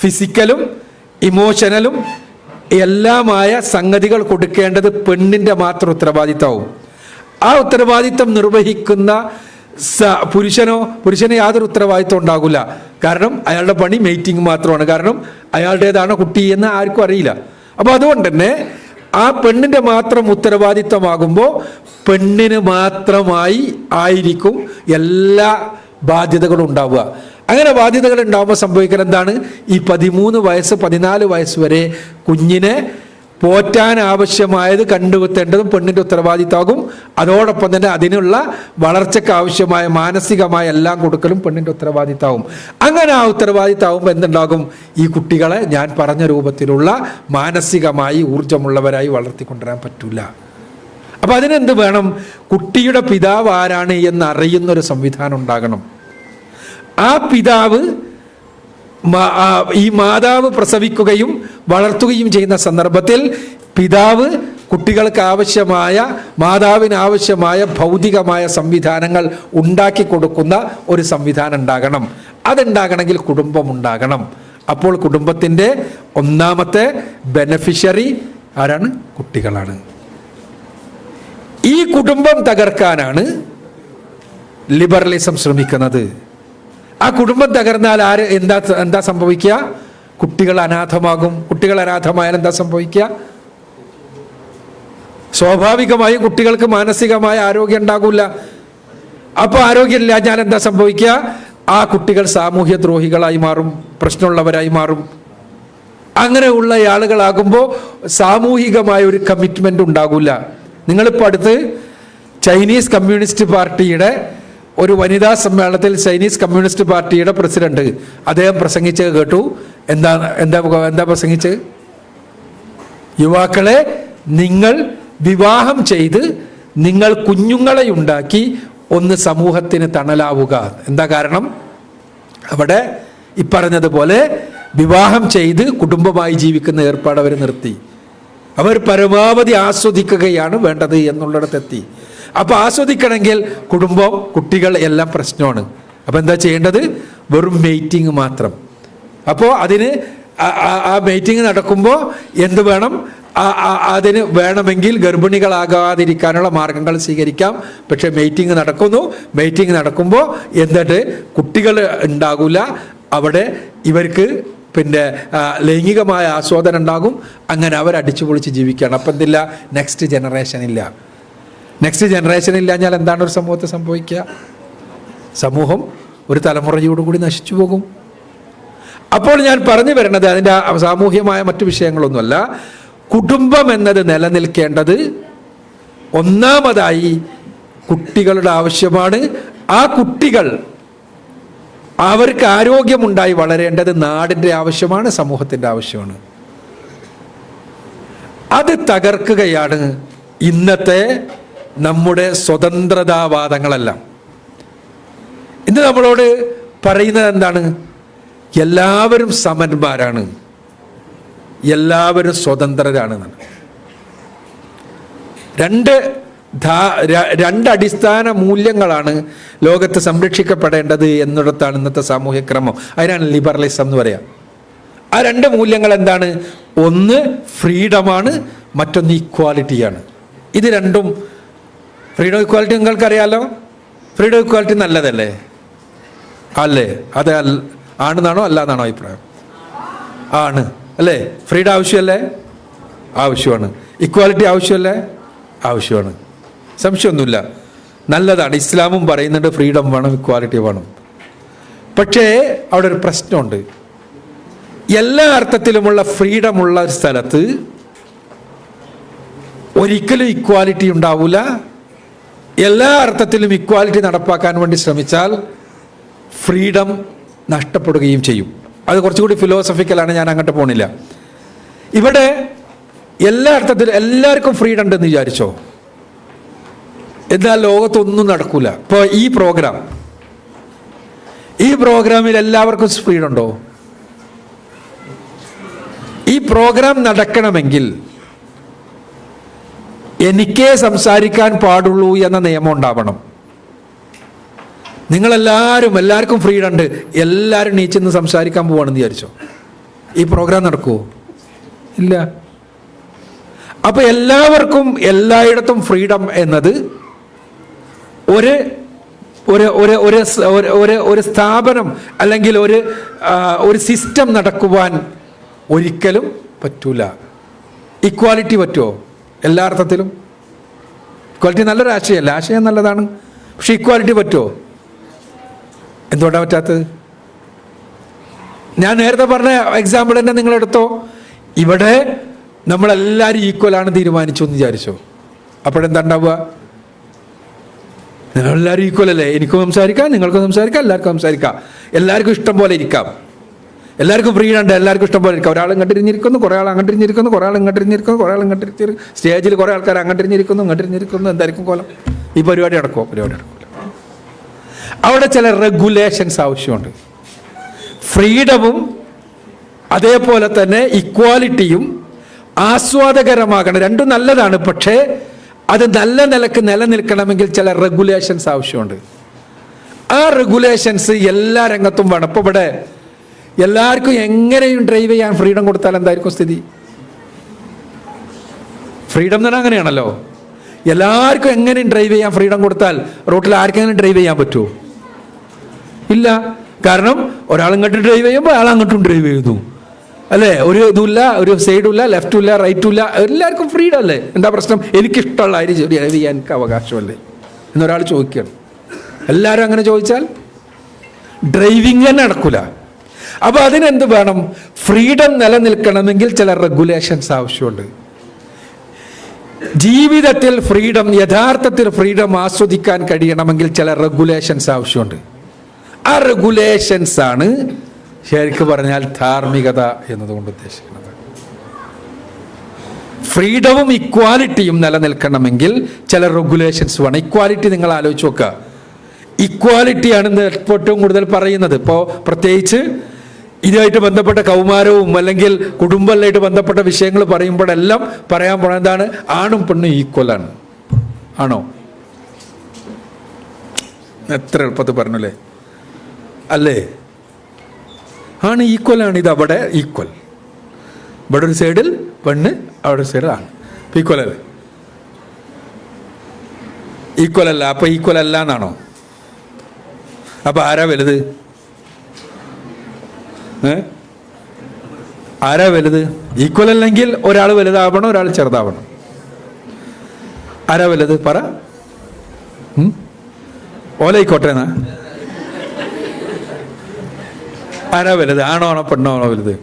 ഫിസിക്കലും ഇമോഷണലും എല്ലാമായ സംഗതികൾ കൊടുക്കേണ്ടത് പെണ്ണിൻ്റെ മാത്രം ഉത്തരവാദിത്തമാവും. ആ ഉത്തരവാദിത്തം നിർവഹിക്കുന്ന പുരുഷന് യാതൊരു ഉത്തരവാദിത്വം ഉണ്ടാകില്ല. കാരണം അയാളുടെ പണി മെയ്റ്റിംഗ് മാത്രമാണ്. കാരണം അയാളുടേതാണ് കുട്ടി എന്ന് ആർക്കും അറിയില്ല. അപ്പോൾ അതുകൊണ്ട് തന്നെ ആ പെണ്ണിൻ്റെ മാത്രം ഉത്തരവാദിത്തമാകുമ്പോൾ പെണ്ണിന് മാത്രമായി ആയിരിക്കും എല്ലാ ബാധ്യതകളും ഉണ്ടാവുക. അങ്ങനെ ബാധ്യതകൾ ഉണ്ടാകുമ്പോൾ സംഭവിക്കുന്നത് എന്താണ്? ഈ 13 വയസ്സ് 14 വയസ്സ് വരെ കുഞ്ഞിനെ പോറ്റാൻ ആവശ്യമായത് കണ്ടുകുത്തേണ്ടതും പെണ്ണിൻ്റെ ഉത്തരവാദിത്തമാകും. അതോടൊപ്പം തന്നെ അതിനുള്ള വളർച്ചയ്ക്ക് ആവശ്യമായ മാനസികമായ എല്ലാം കൊടുക്കലും പെണ്ണിൻ്റെ ഉത്തരവാദിത്തമാവും. അങ്ങനെ ആ ഉത്തരവാദിത്തമാകുമ്പോൾ എന്തുണ്ടാകും? ഈ കുട്ടികളെ ഞാൻ പറഞ്ഞ രൂപത്തിലുള്ള മാനസികമായി ഊർജ്ജമുള്ളവരായി വളർത്തിക്കൊണ്ടുവരാൻ പറ്റില്ല. അപ്പം അതിനെന്ത് വേണം? കുട്ടിയുടെ പിതാവ് ആരാണ് എന്നറിയുന്നൊരു സംവിധാനം ഉണ്ടാകണം. ആ പിതാവ് ഈ മാതാവ് പ്രസവിക്കുകയും വളർത്തുകയും ചെയ്യുന്ന സന്ദർഭത്തിൽ പിതാവ് കുട്ടികൾക്ക് ആവശ്യമായ, മാതാവിന് ആവശ്യമായ ഭൗതികമായ സംവിധാനങ്ങൾ ഉണ്ടാക്കി കൊടുക്കുന്ന ഒരു സംവിധാനം ഉണ്ടാകണം. അതുണ്ടാകണമെങ്കിൽ കുടുംബം ഉണ്ടാകണം. അപ്പോൾ കുടുംബത്തിൻ്റെ ഒന്നാമത്തെ ബെനഫിഷ്യറി ആരാണ്? കുട്ടികളാണ്. ഈ കുടുംബം തകർക്കാനാണ് ലിബറലിസം ശ്രമിക്കുന്നത്. ആ കുടുംബം തകർന്നാൽ എന്താ സംഭവിക്കുക? കുട്ടികൾ അനാഥമാകും. കുട്ടികൾ അനാഥമായാൽ എന്താ സംഭവിക്കുക? സ്വാഭാവികമായും കുട്ടികൾക്ക് മാനസികമായ ആരോഗ്യം ഉണ്ടാകില്ല. അപ്പോൾ ആരോഗ്യമില്ല ഞാൻ എന്താ സംഭവിക്കുക? ആ കുട്ടികൾ സാമൂഹ്യ ദ്രോഹികളായി മാറും, പ്രശ്നമുള്ളവരായി മാറും. അങ്ങനെയുള്ള ആളുകളാകുമ്പോൾ സാമൂഹികമായ ഒരു കമ്മിറ്റ്മെൻ്റ് ഉണ്ടാകില്ല. നിങ്ങളിപ്പോൾ അടുത്ത് ചൈനീസ് കമ്മ്യൂണിസ്റ്റ് പാർട്ടിയുടെ ഒരു വനിതാ സമ്മേളനത്തിൽ ചൈനീസ് കമ്മ്യൂണിസ്റ്റ് പാർട്ടിയുടെ പ്രസിഡന്റ് അദ്ദേഹം പ്രസംഗിച്ചത് കേട്ടു. എന്താ പ്രസംഗിച്ചത്? യുവാക്കളെ, നിങ്ങൾ വിവാഹം ചെയ്ത് നിങ്ങൾ കുഞ്ഞുങ്ങളെ ഉണ്ടാക്കി ഒന്ന് സമൂഹത്തിന് തണലാവുക. എന്താ കാരണം? അവിടെ ഇപ്പറഞ്ഞതുപോലെ വിവാഹം ചെയ്ത് കുടുംബമായി ജീവിക്കുന്ന ഏർപ്പാട് അവർ നിർത്തി. അവർ പരമാവധി ആസ്വദിക്കുകയാണ് വേണ്ടത് എന്നുള്ളിടത്തെത്തി. അപ്പോൾ ആസ്വദിക്കണമെങ്കിൽ കുടുംബം, കുട്ടികൾ എല്ലാം പ്രശ്നമാണ്. അപ്പോൾ എന്താ ചെയ്യേണ്ടത്? വെറും മെയ്റ്റിങ് മാത്രം. അപ്പോൾ അതിന് ആ മെയ്റ്റിങ് നടക്കുമ്പോൾ എന്ത് വേണം? അതിന് വേണമെങ്കിൽ ഗർഭിണികളാകാതിരിക്കാനുള്ള മാർഗങ്ങൾ സ്വീകരിക്കാം. പക്ഷേ മെയ്റ്റിങ് നടക്കുന്നു. മെയ്റ്റിങ് നടക്കുമ്പോൾ എന്നിട്ട് കുട്ടികൾ ഉണ്ടാകില്ല. അവിടെ ഇവർക്ക് ലൈംഗികമായ ആസ്വാദനം ഉണ്ടാകും. അങ്ങനെ അവർ അടിച്ചു പൊളിച്ച് ജീവിക്കുകയാണ്. അപ്പം എന്തില്ല? നെക്സ്റ്റ് ജനറേഷൻ ഇല്ല. നെക്സ്റ്റ് ജനറേഷൻ ഇല്ലാഞ്ഞാൽ എന്താണ് ഒരു സമൂഹത്തിൽ സംഭവിക്കുക? സമൂഹം ഒരു തലമുറയോടുകൂടി നശിച്ചു പോകും. അപ്പോൾ ഞാൻ പറഞ്ഞു വരുന്നത് അതിൻ്റെ സാമൂഹ്യമായ മറ്റു വിഷയങ്ങളൊന്നുമല്ല. കുടുംബം എന്നത് നിലനിൽക്കേണ്ടത് ഒന്നാമതായി കുട്ടികളുടെ ആവശ്യമാണ്. ആ കുട്ടികൾ അവർക്ക് ആരോഗ്യമുണ്ടായി വളരേണ്ടത് നാടിൻ്റെ ആവശ്യമാണ്, സമൂഹത്തിൻ്റെ ആവശ്യമാണ്. അത് തകർക്കുകയാണ് ഇന്നത്തെ നമ്മുടെ സ്വതന്ത്രതാവാദങ്ങളെല്ലാം. ഇന്ന് നമ്മളോട് പറയുന്നത് എന്താണ്? എല്ലാവരും സമന്മാരാണ്, എല്ലാവരും സ്വതന്ത്രരാണെന്നാണ്. രണ്ട് അടിസ്ഥാന മൂല്യങ്ങളാണ് ലോകത്ത് സംരക്ഷിക്കപ്പെടേണ്ടത് എന്നിടത്താണ് ഇന്നത്തെ സാമൂഹ്യ ക്രമം. അതിനാണ് ലിബറലിസം എന്ന് പറയാം. ആ രണ്ട് മൂല്യങ്ങൾ എന്താണ്? ഒന്ന് ഫ്രീഡമാണ്, മറ്റൊന്ന് ഇക്വാലിറ്റിയാണ്. ഇത് രണ്ടും, ഫ്രീഡം ഇക്വാലിറ്റി നിങ്ങൾക്കറിയാലോ. ഫ്രീഡം ഇക്വാലിറ്റി നല്ലതല്ലേ? അല്ലേ? അത് ആണെന്നാണോ അല്ലാന്നാണോ അഭിപ്രായം? ആണ് അല്ലേ? ഫ്രീഡം ആവശ്യമല്ലേ? ആവശ്യമാണ്. ഇക്വാലിറ്റി ആവശ്യമല്ലേ? ആവശ്യമാണ്. സംശയമൊന്നുമില്ല, നല്ലതാണ്. ഇസ്ലാമും പറയുന്നുണ്ട് ഫ്രീഡം വേണം, ഇക്വാലിറ്റി വേണം. പക്ഷേ അവിടെ ഒരു പ്രശ്നമുണ്ട്. എല്ലാ അർത്ഥത്തിലുമുള്ള ഫ്രീഡം ഉള്ള ഒരു സ്ഥലത്ത് ഒരിക്കലും ഇക്വാലിറ്റി ഉണ്ടാവില്ല. എല്ലാ അർത്ഥത്തിലും ഇക്വാലിറ്റി നടപ്പാക്കാൻ വേണ്ടി ശ്രമിച്ചാൽ ഫ്രീഡം നഷ്ടപ്പെടുകയും ചെയ്യും. അത് കുറച്ചുകൂടി ഫിലോസഫിക്കലാണ്, ഞാൻ അങ്ങോട്ട് പോണില്ല. ഇവിടെ എല്ലാ അർത്ഥത്തിലും എല്ലാവർക്കും ഫ്രീഡം ഉണ്ടെന്ന് വിചാരിച്ചോ, എന്നാൽ ലോകത്തൊന്നും നടക്കൂല. ഇപ്പോൾ ഈ പ്രോഗ്രാമിൽ എല്ലാവർക്കും ഫ്രീഡം ഉണ്ടോ? ഈ പ്രോഗ്രാം നടക്കണമെങ്കിൽ എനിക്കേ സംസാരിക്കാൻ പാടുള്ളൂ എന്ന നിയമം ഉണ്ടാവണം. എല്ലാവർക്കും ഫ്രീഡം ഉണ്ട്, എല്ലാവരും നീച്ചെന്ന് സംസാരിക്കാൻ പോവാണെന്ന് വിചാരിച്ചോ, ഈ പ്രോഗ്രാം നടക്കുമോ? ഇല്ല. അപ്പൊ എല്ലാവർക്കും എല്ലായിടത്തും ഫ്രീഡം എന്നത് ഒരു സ്ഥാപനം അല്ലെങ്കിൽ ഒരു സിസ്റ്റം നടക്കുവാൻ ഒരിക്കലും പറ്റൂല. ഇക്വാലിറ്റി പറ്റുമോ? എല്ലാ അർത്ഥത്തിലും ഇക്വാലിറ്റി നല്ലൊരു ആശയമല്ല, ആശയം നല്ലതാണ്. പക്ഷെ ഇക്വാലിറ്റി പറ്റുമോ? എന്തുകൊണ്ടാണ് പറ്റാത്തത്? ഞാൻ നേരത്തെ പറഞ്ഞ എക്സാമ്പിൾ തന്നെ നിങ്ങളെടുത്തോ. ഇവിടെ നമ്മളെല്ലാവരും ഈക്വലാണ് തീരുമാനിച്ചു എന്ന് വിചാരിച്ചോ, അപ്പോഴെന്താ ഉണ്ടാവുക? നിങ്ങളെല്ലാവരും ഈക്വൽ അല്ലേ? എനിക്കും സംസാരിക്കാം, നിങ്ങൾക്കും സംസാരിക്കാം, എല്ലാവർക്കും സംസാരിക്കാം, എല്ലാവർക്കും ഇഷ്ടം പോലെ ഇരിക്കാം, എല്ലാവർക്കും ഫ്രീഡം ഉണ്ട്, എല്ലാവർക്കും ഇഷ്ടം പോലെ ഇരിക്കാം. ഒരാൾ ഇങ്ങോട്ടിരിഞ്ഞിരിക്കുന്നു, കുറേ ആൾ അങ്ങോട്ടിരിഞ്ഞിരിക്കുന്നു, കുറേ ആൾ ഇങ്ങോട്ടിരിഞ്ഞിരിക്കുന്നു, കുറേ ആൾ ഇങ്ങോട്ടിരിഞ്ഞിരിക്കുന്നു, സ്റ്റേജിൽ കുറേ ആൾക്കാർ അങ്ങോട്ടിരിഞ്ഞിരിക്കുന്നു, ഇങ്ങോട്ടിരിഞ്ഞിരിക്കുന്നു. എന്തായിരിക്കും കോലം? ഈ പരിപാടി നടക്കുമോ? പരിപാടി നടക്കില്ല. അവിടെ ചില റെഗുലേഷൻസ് ആവശ്യമുണ്ട്. ഫ്രീഡമും അതേപോലെ തന്നെ ഇക്വാലിറ്റിയും ആസ്വാദകരമാകണം. രണ്ടും നല്ലതാണ്, പക്ഷേ അത് നല്ല നിലക്ക് നിലനിൽക്കണമെങ്കിൽ ചില റെഗുലേഷൻസ് ആവശ്യമുണ്ട്. ആ റെഗുലേഷൻസ് എല്ലാ രംഗത്തും വേണം. ഇപ്പോൾ ഇവിടെ എല്ലാവർക്കും എങ്ങനെയും ഡ്രൈവ് ചെയ്യാൻ ഫ്രീഡം കൊടുത്താൽ എന്തായിരിക്കും സ്ഥിതി? ഫ്രീഡം എന്ന് പറഞ്ഞാൽ അങ്ങനെയാണല്ലോ. എല്ലാവർക്കും എങ്ങനെയും ഡ്രൈവ് ചെയ്യാൻ ഫ്രീഡം കൊടുത്താൽ റോട്ടിൽ ആർക്കെങ്കിലും ഡ്രൈവ് ചെയ്യാൻ പറ്റുമോ? ഇല്ല. കാരണം ഒരാൾ ഇങ്ങോട്ട് ഡ്രൈവ് ചെയ്യുമ്പോൾ അയാൾ അങ്ങോട്ടും ഡ്രൈവ് ചെയ്യുന്നു അല്ലേ? ഒരു ഇതുമില്ല, ഒരു സൈഡും ഇല്ല, ലെഫ്റ്റും ഇല്ല, റൈറ്റും ഇല്ല. എല്ലാവർക്കും ഫ്രീഡം അല്ലേ? എന്താ പ്രശ്നം? എനിക്കിഷ്ടമുള്ള അതിന് ഡ്രൈവ് ചെയ്യാൻ എനിക്ക് അവകാശമല്ലേ എന്നൊരാൾ ചോദിക്കുകയാണ്. എല്ലാവരും അങ്ങനെ ചോദിച്ചാൽ ഡ്രൈവിങ് തന്നെ നടക്കൂല. അപ്പോൾ അതിനെന്ത് വേണം? ഫ്രീഡം നിലനിൽക്കണമെങ്കിൽ ചില റെഗുലേഷൻസ് ആവശ്യമുണ്ട്. ജീവിതത്തിൽ യഥാർത്ഥത്തിൽ ഫ്രീഡം ആസ്വദിക്കാൻ കഴിയണമെങ്കിൽ ചില റെഗുലേഷൻസ് ആവശ്യമുണ്ട്. ആ റെഗുലേഷൻസ് ആണ് ശരിക്കും പറഞ്ഞാൽ ധാർമ്മികത എന്നതുകൊണ്ട് ഉദ്ദേശിക്കുന്നത്. ഫ്രീഡവും ഇക്വാലിറ്റിയും നിലനിൽക്കണമെങ്കിൽ ചില റെഗുലേഷൻസ് വേണം. ഇക്വാലിറ്റി നിങ്ങൾ ആലോചിച്ച് നോക്കുക. ഇക്വാലിറ്റിയാണ് ഏറ്റവും കൂടുതൽ പറയുന്നത്. ഇപ്പോൾ പ്രത്യേകിച്ച് ഇതുമായിട്ട് ബന്ധപ്പെട്ട കൗമാരവും അല്ലെങ്കിൽ കുടുംബമായിട്ട് ബന്ധപ്പെട്ട വിഷയങ്ങൾ പറയുമ്പോഴെല്ലാം പറയാൻ പോണ എന്താണ്? ആണും പെണ്ണും ഈക്വലാണ്. ആണോ? എത്ര എളുപ്പത്തിൽ പറഞ്ഞല്ലേ? അല്ലേ? ആണ്, ഈക്വലാണ്. ഇത് അവിടെ ഈക്വൽ, ഇവിടെ ഒരു സൈഡിൽ പെണ്ണ്, അവിടെ ഒരു സൈഡിൽ ആണ്. ഈക്വൽ അല്ലേ? ഈക്വൽ അല്ല. അപ്പൊ ഈക്വൽ അല്ല എന്നാണോ? അപ്പൊ ആരാ വലുത്? ആരാ വലുത്? ഈക്വൽ അല്ലെങ്കിൽ ഒരാൾ വലുതാവണം, ഒരാൾ ചെറുതാവണം. ആരാ വലുത്? പറ. ഓലായിക്കോട്ടെ എന്നാ. ആരാ വലുത്? ആണോ ആണോ പെണ്ണോ ആണോ വലുത്?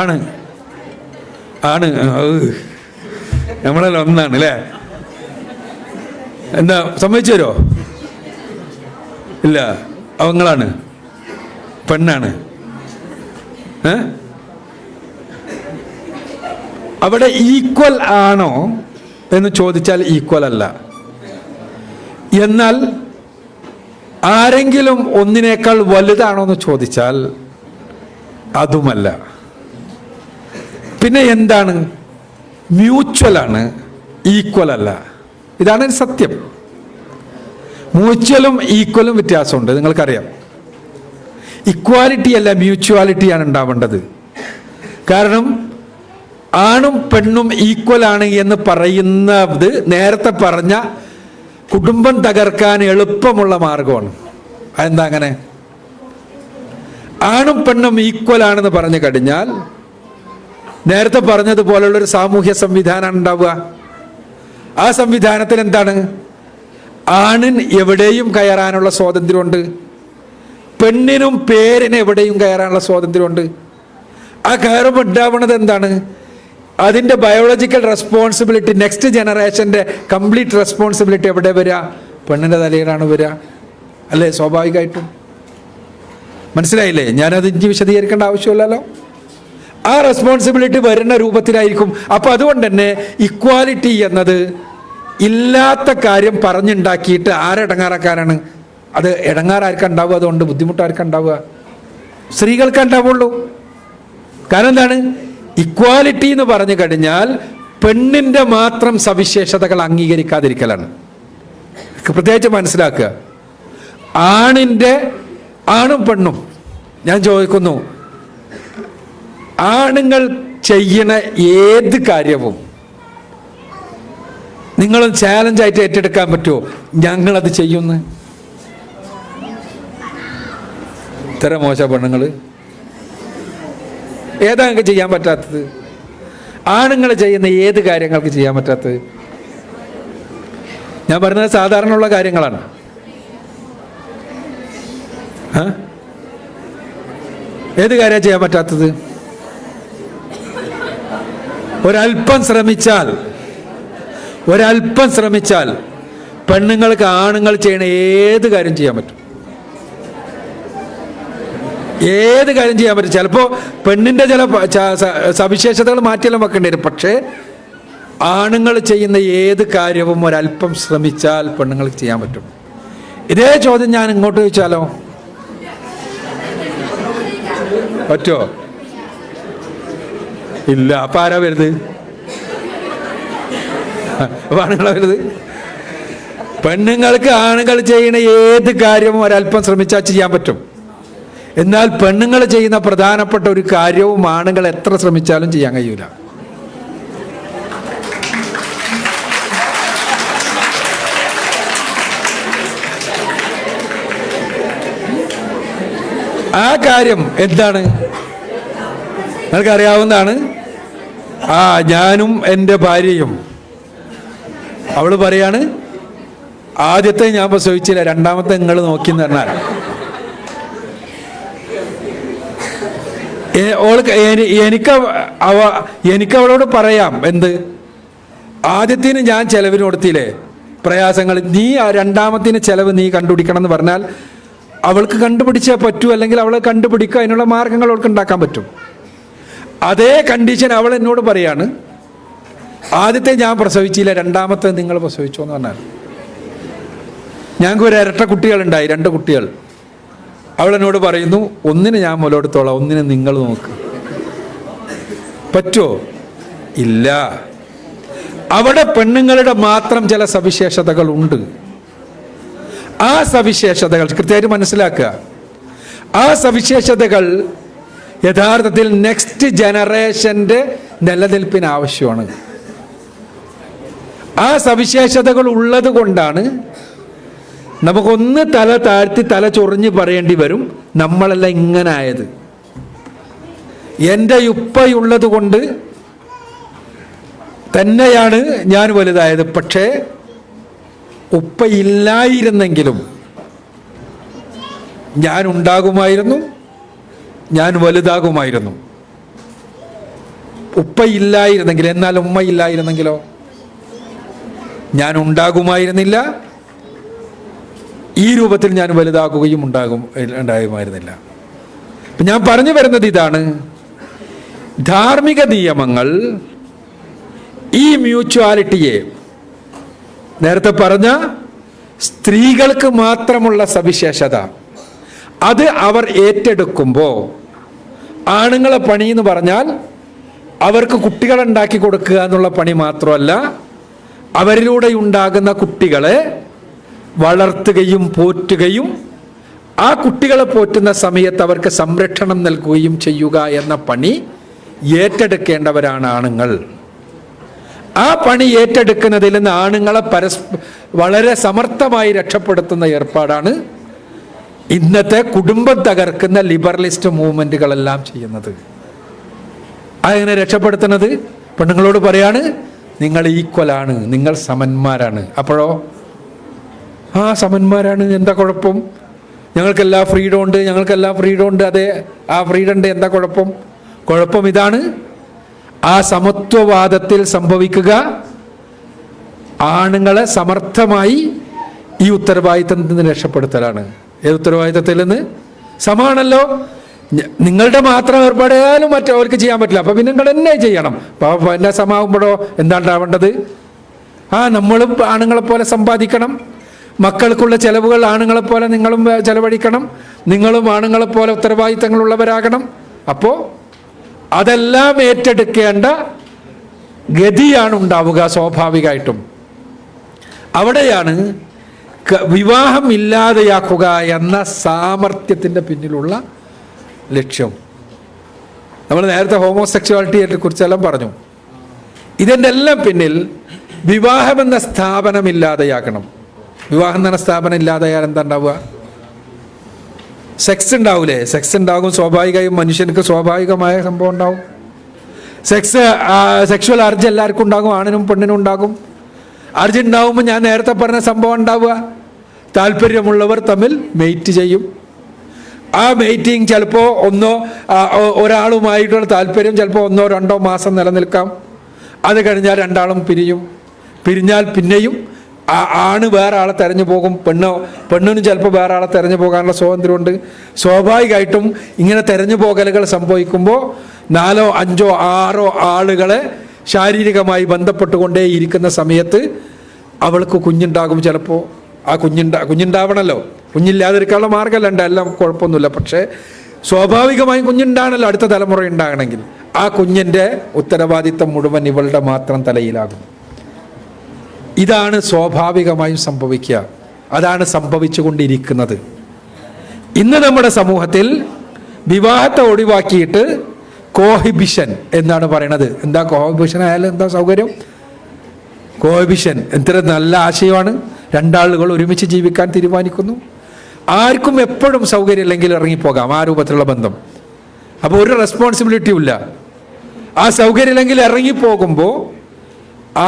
ആണ് ആണ് നമ്മളെല്ലാം ഒന്നാണ് അല്ലേ? എന്താ സമ്മതിച്ചു തരുമോ? ഇല്ല, അവങ്ങളാണ്, പെണ്ണാണ്. അവിടെ ഈക്വൽ ആണോ എന്ന് ചോദിച്ചാൽ ഈക്വൽ അല്ല. എന്നാൽ ആരെങ്കിലും ഒന്നിനേക്കാൾ വലുതാണോ എന്ന് ചോദിച്ചാൽ അതുമല്ല. പിന്നെ എന്താണ്? മ്യൂച്വൽ ആണ്, ഈക്വൽ അല്ല. ഇതാണ് സത്യം. മ്യൂച്വലും ഈക്വലും വ്യത്യാസമുണ്ട്, നിങ്ങൾക്കറിയാം. ഇക്വാലിറ്റി അല്ല, മ്യൂച്വാലിറ്റിയാണ് ഉണ്ടാവേണ്ടത്. കാരണം ആണും പെണ്ണും ഈക്വൽ ആണ് എന്ന് പറയുന്നത് നേരത്തെ പറഞ്ഞ കുടുംബം തകർക്കാൻ എളുപ്പമുള്ള മാർഗമാണ്. അതെന്താ അങ്ങനെ? ആണും പെണ്ണും ഈക്വൽ ആണെന്ന് പറഞ്ഞു കഴിഞ്ഞാൽ നേരത്തെ പറഞ്ഞതുപോലുള്ളൊരു സാമൂഹ്യ സംവിധാനമാണ് ഉണ്ടാവുക. ആ സംവിധാനത്തിൽ എന്താണ്? ആണിന് എവിടെയും കയറാനുള്ള സ്വാതന്ത്ര്യമുണ്ട്, പെണ്ണിനും പേരിന് എവിടെയും കയറാനുള്ള സ്വാതന്ത്ര്യമുണ്ട്. ആ കയറുമ്പോൾ ഉണ്ടാവുന്നത് എന്താണ്? അതിൻ്റെ ബയോളജിക്കൽ റെസ്പോൺസിബിലിറ്റി, നെക്സ്റ്റ് ജനറേഷൻ്റെ കംപ്ലീറ്റ് റെസ്പോൺസിബിലിറ്റി എവിടെ വരിക? പെണ്ണിൻ്റെ തലയിലാണ് വരിക, അല്ലേ? സ്വാഭാവികമായിട്ടും. മനസ്സിലായില്ലേ? ഞാനത് ഇഞ്ചി വിശദീകരിക്കേണ്ട ആവശ്യമില്ലല്ലോ. ആ റെസ്പോൺസിബിലിറ്റി വരുന്ന രൂപത്തിലായിരിക്കും. അപ്പം അതുകൊണ്ട് തന്നെ ഇക്വാലിറ്റി എന്നത് ഇല്ലാത്ത കാര്യം പറഞ്ഞുണ്ടാക്കിയിട്ട് ആരെടങ്ങാറാക്കാനാണ്? അത് ഇടങ്ങാറാർക്കാ ഉണ്ടാവുക? അതുകൊണ്ട് ബുദ്ധിമുട്ടാർക്കാ ഉണ്ടാവുക? സ്ത്രീകൾക്ക് ഉണ്ടാവുള്ളൂ. കാരണം എന്താണ്? ഇക്വാലിറ്റി എന്ന് പറഞ്ഞു കഴിഞ്ഞാൽ പെണ്ണിൻ്റെ മാത്രം സവിശേഷതകൾ അംഗീകരിക്കാതിരിക്കലാണ്. പ്രത്യേകിച്ച് മനസ്സിലാക്കുക. ആണും പെണ്ണും, ഞാൻ ചോദിക്കുന്നു, ആണുങ്ങൾ ചെയ്യണ ഏത് കാര്യവും നിങ്ങളും ചാലഞ്ചായിട്ട് ഏറ്റെടുക്കാൻ പറ്റുമോ? ഞങ്ങളത് ചെയ്യുന്നു. ഇത്ര മോശ പെണ്ണുങ്ങൾ ഏതാ നിങ്ങൾക്ക് ചെയ്യാൻ പറ്റാത്തത്? ആണുങ്ങൾ ചെയ്യുന്ന ഏത് കാര്യങ്ങൾക്ക് ചെയ്യാൻ പറ്റാത്തത്? ഞാൻ പറഞ്ഞത് സാധാരണയുള്ള കാര്യങ്ങളാണ്. ഏത് കാര്യമാണ് ചെയ്യാൻ പറ്റാത്തത്? ഒരല്പം ശ്രമിച്ചാൽ പെണ്ണുങ്ങൾക്ക് ആണുങ്ങൾ ചെയ്യണ ഏത് കാര്യം ചെയ്യാൻ പറ്റും. ഏത് കാര്യം ചെയ്യാൻ പറ്റും. ചിലപ്പോൾ പെണ്ണിൻ്റെ ചില സവിശേഷതകൾ മാറ്റിയെല്ലാം വെക്കേണ്ടി വരും. പക്ഷേ ആണുങ്ങൾ ചെയ്യുന്ന ഏത് കാര്യവും ഒരല്പം ശ്രമിച്ചാൽ പെണ്ണുങ്ങൾക്ക് ചെയ്യാൻ പറ്റും. ഇതേ ചോദ്യം ഞാൻ ഇങ്ങോട്ട് ചോദിച്ചാലോ? പറ്റുമോ? ഇല്ല. അപ്പം ആരാ വരുന്നത്? ആണുങ്ങളാ വരുന്നത്. പെണ്ണുങ്ങൾക്ക് ആണുങ്ങൾ ചെയ്യുന്ന ഏത് കാര്യവും ഒരല്പം ശ്രമിച്ചാൽ ചെയ്യാൻ പറ്റും. എന്നാൽ പെണ്ണുങ്ങൾ ചെയ്യുന്ന പ്രധാനപ്പെട്ട ഒരു കാര്യവും ആണുങ്ങൾ എത്ര ശ്രമിച്ചാലും ചെയ്യാൻ കഴിയൂല. ആ കാര്യം എന്താണ്? നിങ്ങൾക്കറിയാവുന്നതാണ്. ഞാനും എൻ്റെ ഭാര്യയും, അവൾ പറയാണ്, ആദ്യത്തെ ഞാൻ പ്രസവിച്ചില്ല, രണ്ടാമത്തെ നിങ്ങൾ നോക്കിയെന്ന് പറഞ്ഞാൽ എനിക്ക് അവളോട് പറയാം, എന്ത്? ആദ്യത്തിന് ഞാൻ ചെലവിന് കൊടുത്തില്ലേ പ്രയാസങ്ങൾ, നീ രണ്ടാമത്തിന് ചെലവ് നീ കണ്ടുപിടിക്കണം എന്ന് പറഞ്ഞാൽ അവൾക്ക് കണ്ടുപിടിച്ചേ പറ്റൂ. അല്ലെങ്കിൽ അവളെ കണ്ടുപിടിക്കുക, അതിനുള്ള മാർഗങ്ങൾ അവൾക്ക് ഉണ്ടാക്കാൻ പറ്റും. അതേ കണ്ടീഷൻ അവൾ എന്നോട് പറയാണ്, ആദ്യത്തെ ഞാൻ പ്രസവിച്ചില്ല, രണ്ടാമത്തെ നിങ്ങൾ പ്രസവിച്ചോ എന്ന് പറഞ്ഞാൽ. ഞങ്ങൾക്ക് ഒരു ഇരട്ട കുട്ടികളുണ്ടായി, 2 കുട്ടികൾ. അവൾ എന്നോട് പറയുന്നു, ഒന്നിനെ ഞാൻ മുലയെടുത്തോളാം, ഒന്നിനെ നിങ്ങൾ നോക്ക്. പറ്റുമോ? ഇല്ല. അവിടെ പെണ്ണുങ്ങളുടെ മാത്രം ചില സവിശേഷതകൾ ഉണ്ട്. ആ സവിശേഷതകൾ കൃത്യമായിട്ട് മനസ്സിലാക്കുക. ആ സവിശേഷതകൾ യഥാർത്ഥത്തിൽ നെക്സ്റ്റ് ജനറേഷൻ്റെ നിലനിൽപ്പിന് ആവശ്യമാണ്. ആ സവിശേഷതകൾ ഉള്ളത് കൊണ്ടാണ് നമുക്കൊന്ന് തല താഴ്ത്തി തല ചൊറിഞ്ഞ് പറയേണ്ടി വരും, നമ്മളെല്ലാം ഇങ്ങനെ ആയത്. എൻ്റെ ഉപ്പയുള്ളത് കൊണ്ട് തന്നെയാണ് ഞാൻ വലുതായത്. പക്ഷേ ഉപ്പയില്ലായിരുന്നെങ്കിലും ഞാൻ ഉണ്ടാകുമായിരുന്നു, ഞാൻ വലുതാകുമായിരുന്നു. ഉപ്പയില്ലായിരുന്നെങ്കിൽ, എന്നാൽ ഉമ്മയില്ലായിരുന്നെങ്കിലോ ഞാൻ ഉണ്ടാകുമായിരുന്നില്ല, ഈ രൂപത്തിൽ ഞാൻ വലുതാകുകയും ഉണ്ടാകുമായിരുന്നില്ല. ഞാൻ പറഞ്ഞു വരുന്നത് ഇതാണ്, ധാർമ്മിക നിയമങ്ങൾ ഈ മ്യൂച്വാലിറ്റിയെ നേരത്തെ പറഞ്ഞ സ്ത്രീകൾക്ക് മാത്രമുള്ള സവിശേഷത അത് അവർ ഏറ്റെടുക്കുമ്പോൾ, ആണുങ്ങളെ പണി എന്ന് പറഞ്ഞാൽ അവർക്ക് കുട്ടികളുണ്ടാക്കി കൊടുക്കുക എന്നുള്ള പണി മാത്രമല്ല, അവരിലൂടെ ഉണ്ടാകുന്ന കുട്ടികളെ വളർത്തുകയും പോറ്റുകയും ആ കുട്ടികളെ പോറ്റുന്ന സമയത്ത് അവർക്ക് സംരക്ഷണം നൽകുകയും ചെയ്യുക എന്ന പണി ഏറ്റെടുക്കേണ്ടവരാണ് ആണുങ്ങൾ. ആ പണി ഏറ്റെടുക്കുന്നതിൽ നിന്ന് ആണുങ്ങളെ വളരെ സമർത്ഥമായി രക്ഷപ്പെടുത്തുന്ന ഏർപ്പാടാണ് ഇന്നത്തെ കുടുംബം തകർക്കുന്ന ലിബറലിസ്റ്റ് മൂവ്മെന്റുകളെല്ലാം ചെയ്യുന്നത്. അതെങ്ങനെ രക്ഷപ്പെടുത്തുന്നത്? പെണ്ണുങ്ങളോട് പറയാണ്, നിങ്ങൾ ഈക്വലാണ്, നിങ്ങൾ സമന്മാരാണ്. അപ്പോഴോ സമന്മാരാണ്, എന്താ കുഴപ്പം? ഞങ്ങൾക്കെല്ലാം ഫ്രീഡം ഉണ്ട്, ഞങ്ങൾക്കെല്ലാം ഫ്രീഡം ഉണ്ട്. അതെ, ആ ഫ്രീഡം ഉണ്ട്, എന്താ കുഴപ്പം? കുഴപ്പം ഇതാണ്, ആ സമത്വവാദത്തിൽ സംഭവിക്കുക ആണുങ്ങളെ സമർത്ഥമായി ഈ ഉത്തരവാദിത്തത്തിൽ നിന്ന് രക്ഷപ്പെടുത്തലാണ്. ഏത് ഉത്തരവാദിത്തത്തിൽ നിന്ന്? സമാണല്ലോ, നിങ്ങളുടെ മാത്രം ഏർപ്പാടായാലും മറ്റവർക്ക് ചെയ്യാൻ പറ്റില്ല, അപ്പം പിന്നെ നിങ്ങൾ തന്നെ ചെയ്യണം. അപ്പം എന്നെ സമാകുമ്പോഴോ എന്താണ്ടാവേണ്ടത്? നമ്മളും ആണുങ്ങളെപ്പോലെ സമ്പാദിക്കണം, മക്കൾക്കുള്ള ചെലവുകൾ ആണുങ്ങളെപ്പോലെ നിങ്ങളും ചെലവഴിക്കണം, നിങ്ങളും ആണുങ്ങളെപ്പോലെ ഉത്തരവാദിത്തങ്ങളുള്ളവരാകണം. അപ്പോൾ അതെല്ലാം ഏറ്റെടുക്കേണ്ട ഗതിയാണ് ഉണ്ടാവുക സ്വാഭാവികമായിട്ടും. അവിടെയാണ് വിവാഹം ഇല്ലാതെയാക്കുക എന്ന സാമർത്ഥ്യത്തിൻ്റെ പിന്നിലുള്ള ലക്ഷ്യം. നമ്മൾ നേരത്തെ ഹോമോസെക്ച്വാലിറ്റിയെ കുറിച്ചെല്ലാം പറഞ്ഞു. ഇതിൻ്റെ എല്ലാം പിന്നിൽ വിവാഹം എന്ന സ്ഥാപനം ഇല്ലാതെയാക്കണം. വിവാഹം എന്ന സ്ഥാപനം ഇല്ലാതെയാൽ എന്താ ഉണ്ടാവുക? സെക്സ് ഉണ്ടാവൂലേ? സെക്സ് ഉണ്ടാകും, സ്വാഭാവികമായും മനുഷ്യർക്ക് സ്വാഭാവികമായ സംഭവം ഉണ്ടാവും. സെക്ഷുവൽ അർജ് എല്ലാവർക്കും ഉണ്ടാകും, ആണിനും പെണ്ണിനും ഉണ്ടാകും. അർജ് ഉണ്ടാകുമ്പോൾ ഞാൻ നേരത്തെ പറഞ്ഞ സംഭവം ഉണ്ടാവുക, താല്പര്യമുള്ളവർ തമ്മിൽ മെയ്റ്റ് ചെയ്യും. ആ മെയ്റ്റിങ് ചിലപ്പോൾ ഒരാളുമായിട്ടുള്ള താല്പര്യം ചിലപ്പോൾ 1-2 മാസം നിലനിൽക്കാം. അത് കഴിഞ്ഞാൽ രണ്ടാളും പിരിഞ്ഞാൽ പിന്നെയും ആണ് വേറെ ആളെ തെരഞ്ഞു പോകും. പെണ്ണിനും ചിലപ്പോൾ വേറെ ആളെ തെരഞ്ഞു പോകാനുള്ള സ്വാതന്ത്ര്യമുണ്ട്. സ്വാഭാവികമായിട്ടും ഇങ്ങനെ തെരഞ്ഞു പോകലുകൾ സംഭവിക്കുമ്പോൾ 4, 5, 6 ആളുകളെ ശാരീരികമായി ബന്ധപ്പെട്ടുകൊണ്ടേ ഇരിക്കുന്ന സമയത്ത് അവൾക്ക് കുഞ്ഞുണ്ടാകും. ചിലപ്പോൾ ആ കുഞ്ഞുണ്ടാവണമല്ലോ, കുഞ്ഞില്ലാതിരിക്കാനുള്ള മാർഗ്ഗമല്ല, എല്ലാം കുഴപ്പമൊന്നുമില്ല. പക്ഷേ സ്വാഭാവികമായും കുഞ്ഞുണ്ടാകണമല്ലോ അടുത്ത തലമുറ ഉണ്ടാകണമെങ്കിൽ. ആ കുഞ്ഞിൻ്റെ ഉത്തരവാദിത്തം മുഴുവൻ ഇവളുടെ മാത്രം തലയിലാകും. ഇതാണ് സ്വാഭാവികമായും സംഭവിക്കുക. അതാണ് സംഭവിച്ചുകൊണ്ടിരിക്കുന്നത്. ഇന്ന് നമ്മുടെ സമൂഹത്തിൽ വിവാഹത്തെ ഒഴിവാക്കിയിട്ട് കോഹിബിഷൻ എന്നാണ് പറയണത്. എന്താ കോഹിബിഷൻ ആയാലും എന്താ സൗകര്യം? കോഹിബിഷൻ എത്ര നല്ല ആശയമാണ്. രണ്ടാളുകൾ ഒരുമിച്ച് ജീവിക്കാൻ തീരുമാനിക്കുന്നു. ആർക്കും എപ്പോഴും സൗകര്യമില്ലെങ്കിൽ ഇറങ്ങിപ്പോകാം, ആ രൂപത്തിലുള്ള ബന്ധം. അപ്പോൾ ഒരു റെസ്പോൺസിബിലിറ്റിയും ഇല്ല. ആ സൗകര്യമില്ലെങ്കിൽ ഇറങ്ങിപ്പോകുമ്പോൾ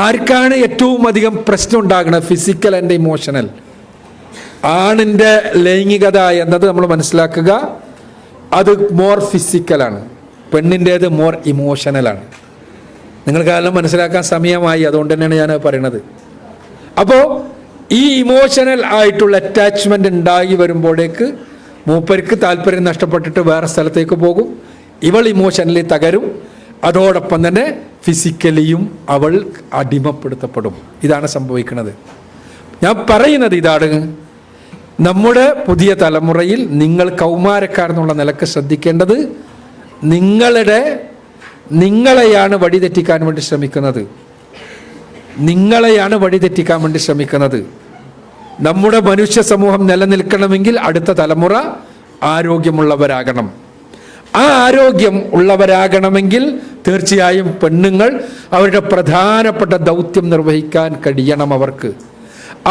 ആർക്കാണ് ഏറ്റവും അധികം പ്രശ്നം ഉണ്ടാകുന്നത്? Physical and emotional. ആണിൻ്റെ ലൈംഗികത എന്നത് നമ്മൾ മനസ്സിലാക്കുക, അത് മോർ ഫിസിക്കലാണ്, പെണ്ണിൻ്റേത് മോർ ഇമോഷണലാണ്. നിങ്ങൾക്കെല്ലാം മനസ്സിലാക്കാൻ സമയമായി, അതുകൊണ്ട് തന്നെയാണ് ഞാൻ പറയുന്നത്. അപ്പോൾ ഈ ഇമോഷണൽ ആയിട്ടുള്ള അറ്റാച്ച്മെൻ്റ് ഉണ്ടായി വരുമ്പോഴേക്ക് മൂപ്പർക്ക് താല്പര്യം നഷ്ടപ്പെട്ടിട്ട് വേറെ സ്ഥലത്തേക്ക് പോകും. ഇവൾ ഇമോഷണലി തകരും, അതോടൊപ്പം തന്നെ ഫിസിക്കലിയും അവൾ അടിമപ്പെടുത്തപ്പെടും. ഇതാണ് സംഭവിക്കുന്നത്. ഞാൻ പറയുന്നത് ഇതാണ്, നമ്മുടെ പുതിയ തലമുറയിൽ നിങ്ങൾ കൗമാരക്കാരെന്നുള്ള നിലക്ക് ശ്രദ്ധിക്കേണ്ടത്, നിങ്ങളെയാണ് വഴിതെറ്റിക്കാൻ വേണ്ടി ശ്രമിക്കുന്നത്. നിങ്ങളെയാണ് വഴിതെറ്റിക്കാൻ വേണ്ടി ശ്രമിക്കുന്നത്. നമ്മുടെ മനുഷ്യ സമൂഹം നിലനിൽക്കണമെങ്കിൽ അടുത്ത തലമുറ ആരോഗ്യമുള്ളവരാകണം. ആ ആരോഗ്യം ഉള്ളവരാകണമെങ്കിൽ തീർച്ചയായും പെണ്ണുങ്ങൾ അവരുടെ പ്രധാനപ്പെട്ട ദൗത്യം നിർവഹിക്കാൻ കഴിയണം. അവർക്ക്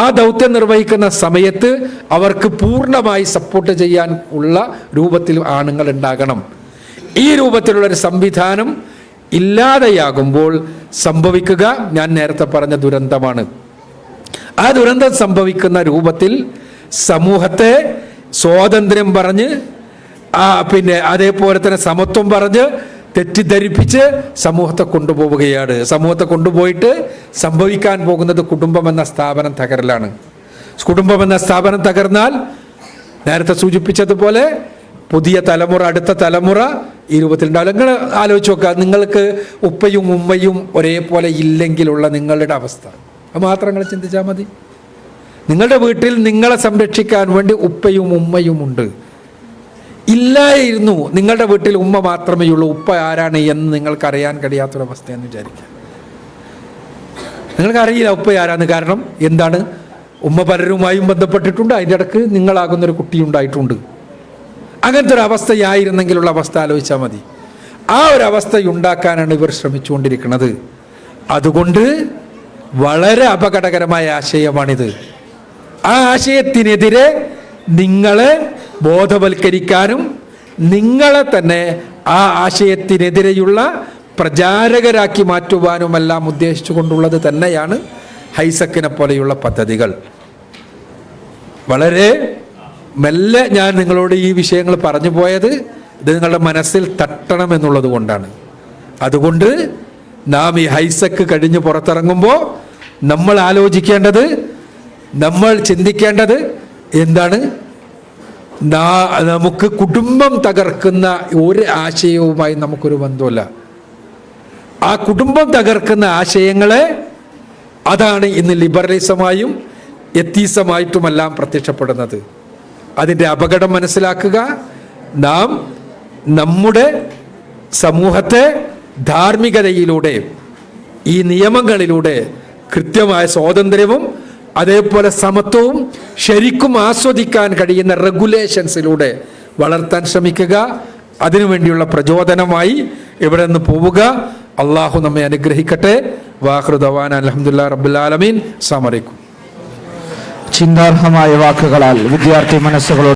ആ ദൗത്യം നിർവഹിക്കുന്ന സമയത്ത് അവർക്ക് പൂർണ്ണമായി സപ്പോർട്ട് ചെയ്യാൻ ഉള്ള രൂപത്തിൽ ആണുങ്ങൾ ഉണ്ടാകണം. ഈ രൂപത്തിലുള്ളൊരു സംവിധാനം ഇല്ലാതെയാകുമ്പോൾ സംഭവിക്കുക ഞാൻ നേരത്തെ പറഞ്ഞ ദുരന്തമാണ്. ആ ദുരന്തം സംഭവിക്കുന്ന രൂപത്തിൽ സമൂഹത്തെ സ്വാതന്ത്ര്യം പറഞ്ഞ് പിന്നെ അതേപോലെ തന്നെ സമത്വം പറഞ്ഞ് തെറ്റിദ്ധരിപ്പിച്ച് സമൂഹത്തെ കൊണ്ടുപോവുകയാണ്. സമൂഹത്തെ കൊണ്ടുപോയിട്ട് സംഭവിക്കാൻ പോകുന്നത് കുടുംബം എന്ന സ്ഥാപനം തകരലാണ്. കുടുംബം എന്ന സ്ഥാപനം തകർന്നാൽ നേരത്തെ സൂചിപ്പിച്ചതുപോലെ പുതിയ തലമുറ, അടുത്ത തലമുറ ഈ രൂപത്തിലുണ്ടാവില്ല. നിങ്ങൾ ആലോചിച്ച് നോക്കുക, നിങ്ങൾക്ക് ഉപ്പയും ഉമ്മയും ഒരേപോലെ ഇല്ലെങ്കിലുള്ള നിങ്ങളുടെ അവസ്ഥ അത് മാത്രം നിങ്ങൾ ചിന്തിച്ചാൽ മതി. നിങ്ങളുടെ വീട്ടിൽ നിങ്ങളെ സംരക്ഷിക്കാൻ വേണ്ടി ഉപ്പയും ഉമ്മയും ഉണ്ട്. ഇല്ലായിരുന്നു നിങ്ങളുടെ വീട്ടിൽ ഉമ്മ മാത്രമേ ഉള്ളൂ, ഉപ്പ ആരാണ് എന്ന് നിങ്ങൾക്കറിയാൻ കഴിയാത്തൊരവസ്ഥയെന്ന് വിചാരിക്കുക. നിങ്ങൾക്കറിയില്ല ഉപ്പ ആരാന്ന്. കാരണം എന്താണ്? ഉമ്മ പലരുമായും ബന്ധപ്പെട്ടിട്ടുണ്ട്, അതിൻ്റെ ഇടക്ക് നിങ്ങളാകുന്നൊരു കുട്ടി ഉണ്ടായിട്ടുണ്ട്. അങ്ങനത്തെ ഒരു അവസ്ഥയായിരുന്നെങ്കിലുള്ള അവസ്ഥ ആലോചിച്ചാൽ മതി. ആ ഒരു അവസ്ഥ ഉണ്ടാക്കാനാണ് ഇവർ ശ്രമിച്ചുകൊണ്ടിരിക്കുന്നത്. അതുകൊണ്ട് വളരെ അപകടകരമായ ആശയമാണിത്. ആ ആശയത്തിനെതിരെ നിങ്ങളെ ബോധവൽക്കരിക്കാനും നിങ്ങളെ തന്നെ ആ ആശയത്തിനെതിരെയുള്ള പ്രചാരകരാക്കി മാറ്റുവാനുമെല്ലാം ഉദ്ദേശിച്ചു കൊണ്ടുള്ളത് തന്നെയാണ് ഹൈസക്കിനെ പോലെയുള്ള പദ്ധതികൾ. വളരെ മെല്ലെ ഞാൻ നിങ്ങളോട് ഈ വിഷയങ്ങൾ പറഞ്ഞു പോയത് ഇത് നിങ്ങളുടെ മനസ്സിൽ തട്ടണം എന്നുള്ളത് കൊണ്ടാണ്. അതുകൊണ്ട് നാം ഈ ഹൈസക്ക് കഴിഞ്ഞ് പുറത്തിറങ്ങുമ്പോൾ നമ്മൾ ആലോചിക്കേണ്ടത്, നമ്മൾ ചിന്തിക്കേണ്ടത് എന്താണ്? നമുക്ക് കുടുംബം തകർക്കുന്ന ഒരു ആശയവുമായി നമുക്കൊരു ബന്ധമില്ല. ആ കുടുംബം തകർക്കുന്ന ആശയങ്ങളെ അതാണ് ഇന്ന് ലിബറലിസമായും എത്തീസമായിട്ടുമെല്ലാം പ്രത്യക്ഷപ്പെടുന്നത്. അതിൻ്റെ അപകടം മനസ്സിലാക്കുക. നാം നമ്മുടെ സമൂഹത്തെ ധാർമ്മികതയിലൂടെ, ഈ നിയമങ്ങളിലൂടെ, കൃത്യമായ സ്വാതന്ത്ര്യവും അതേപോലെ സമത്വവും ശരിക്കും ആസ്വദിക്കാൻ കഴിയുന്ന റെഗുലേഷൻസിലൂടെ വളർത്താൻ ശ്രമിക്കുക. അതിനുവേണ്ടിയുള്ള പ്രചോദനമായി ഇവിടെ നിന്ന് പോവുക. അള്ളാഹു നമ്മെ അനുഗ്രഹിക്കട്ടെ. വാഖിറു ദഅവാന അൽഹംദുലില്ലാഹി റബ്ബിൽ ആലമീൻ. അസ്സലാമു അലൈക്കും. ചിന്താർഹമായ വാക്കുകളാൽ വിദ്യാർത്ഥി മനസ്സുകളോട്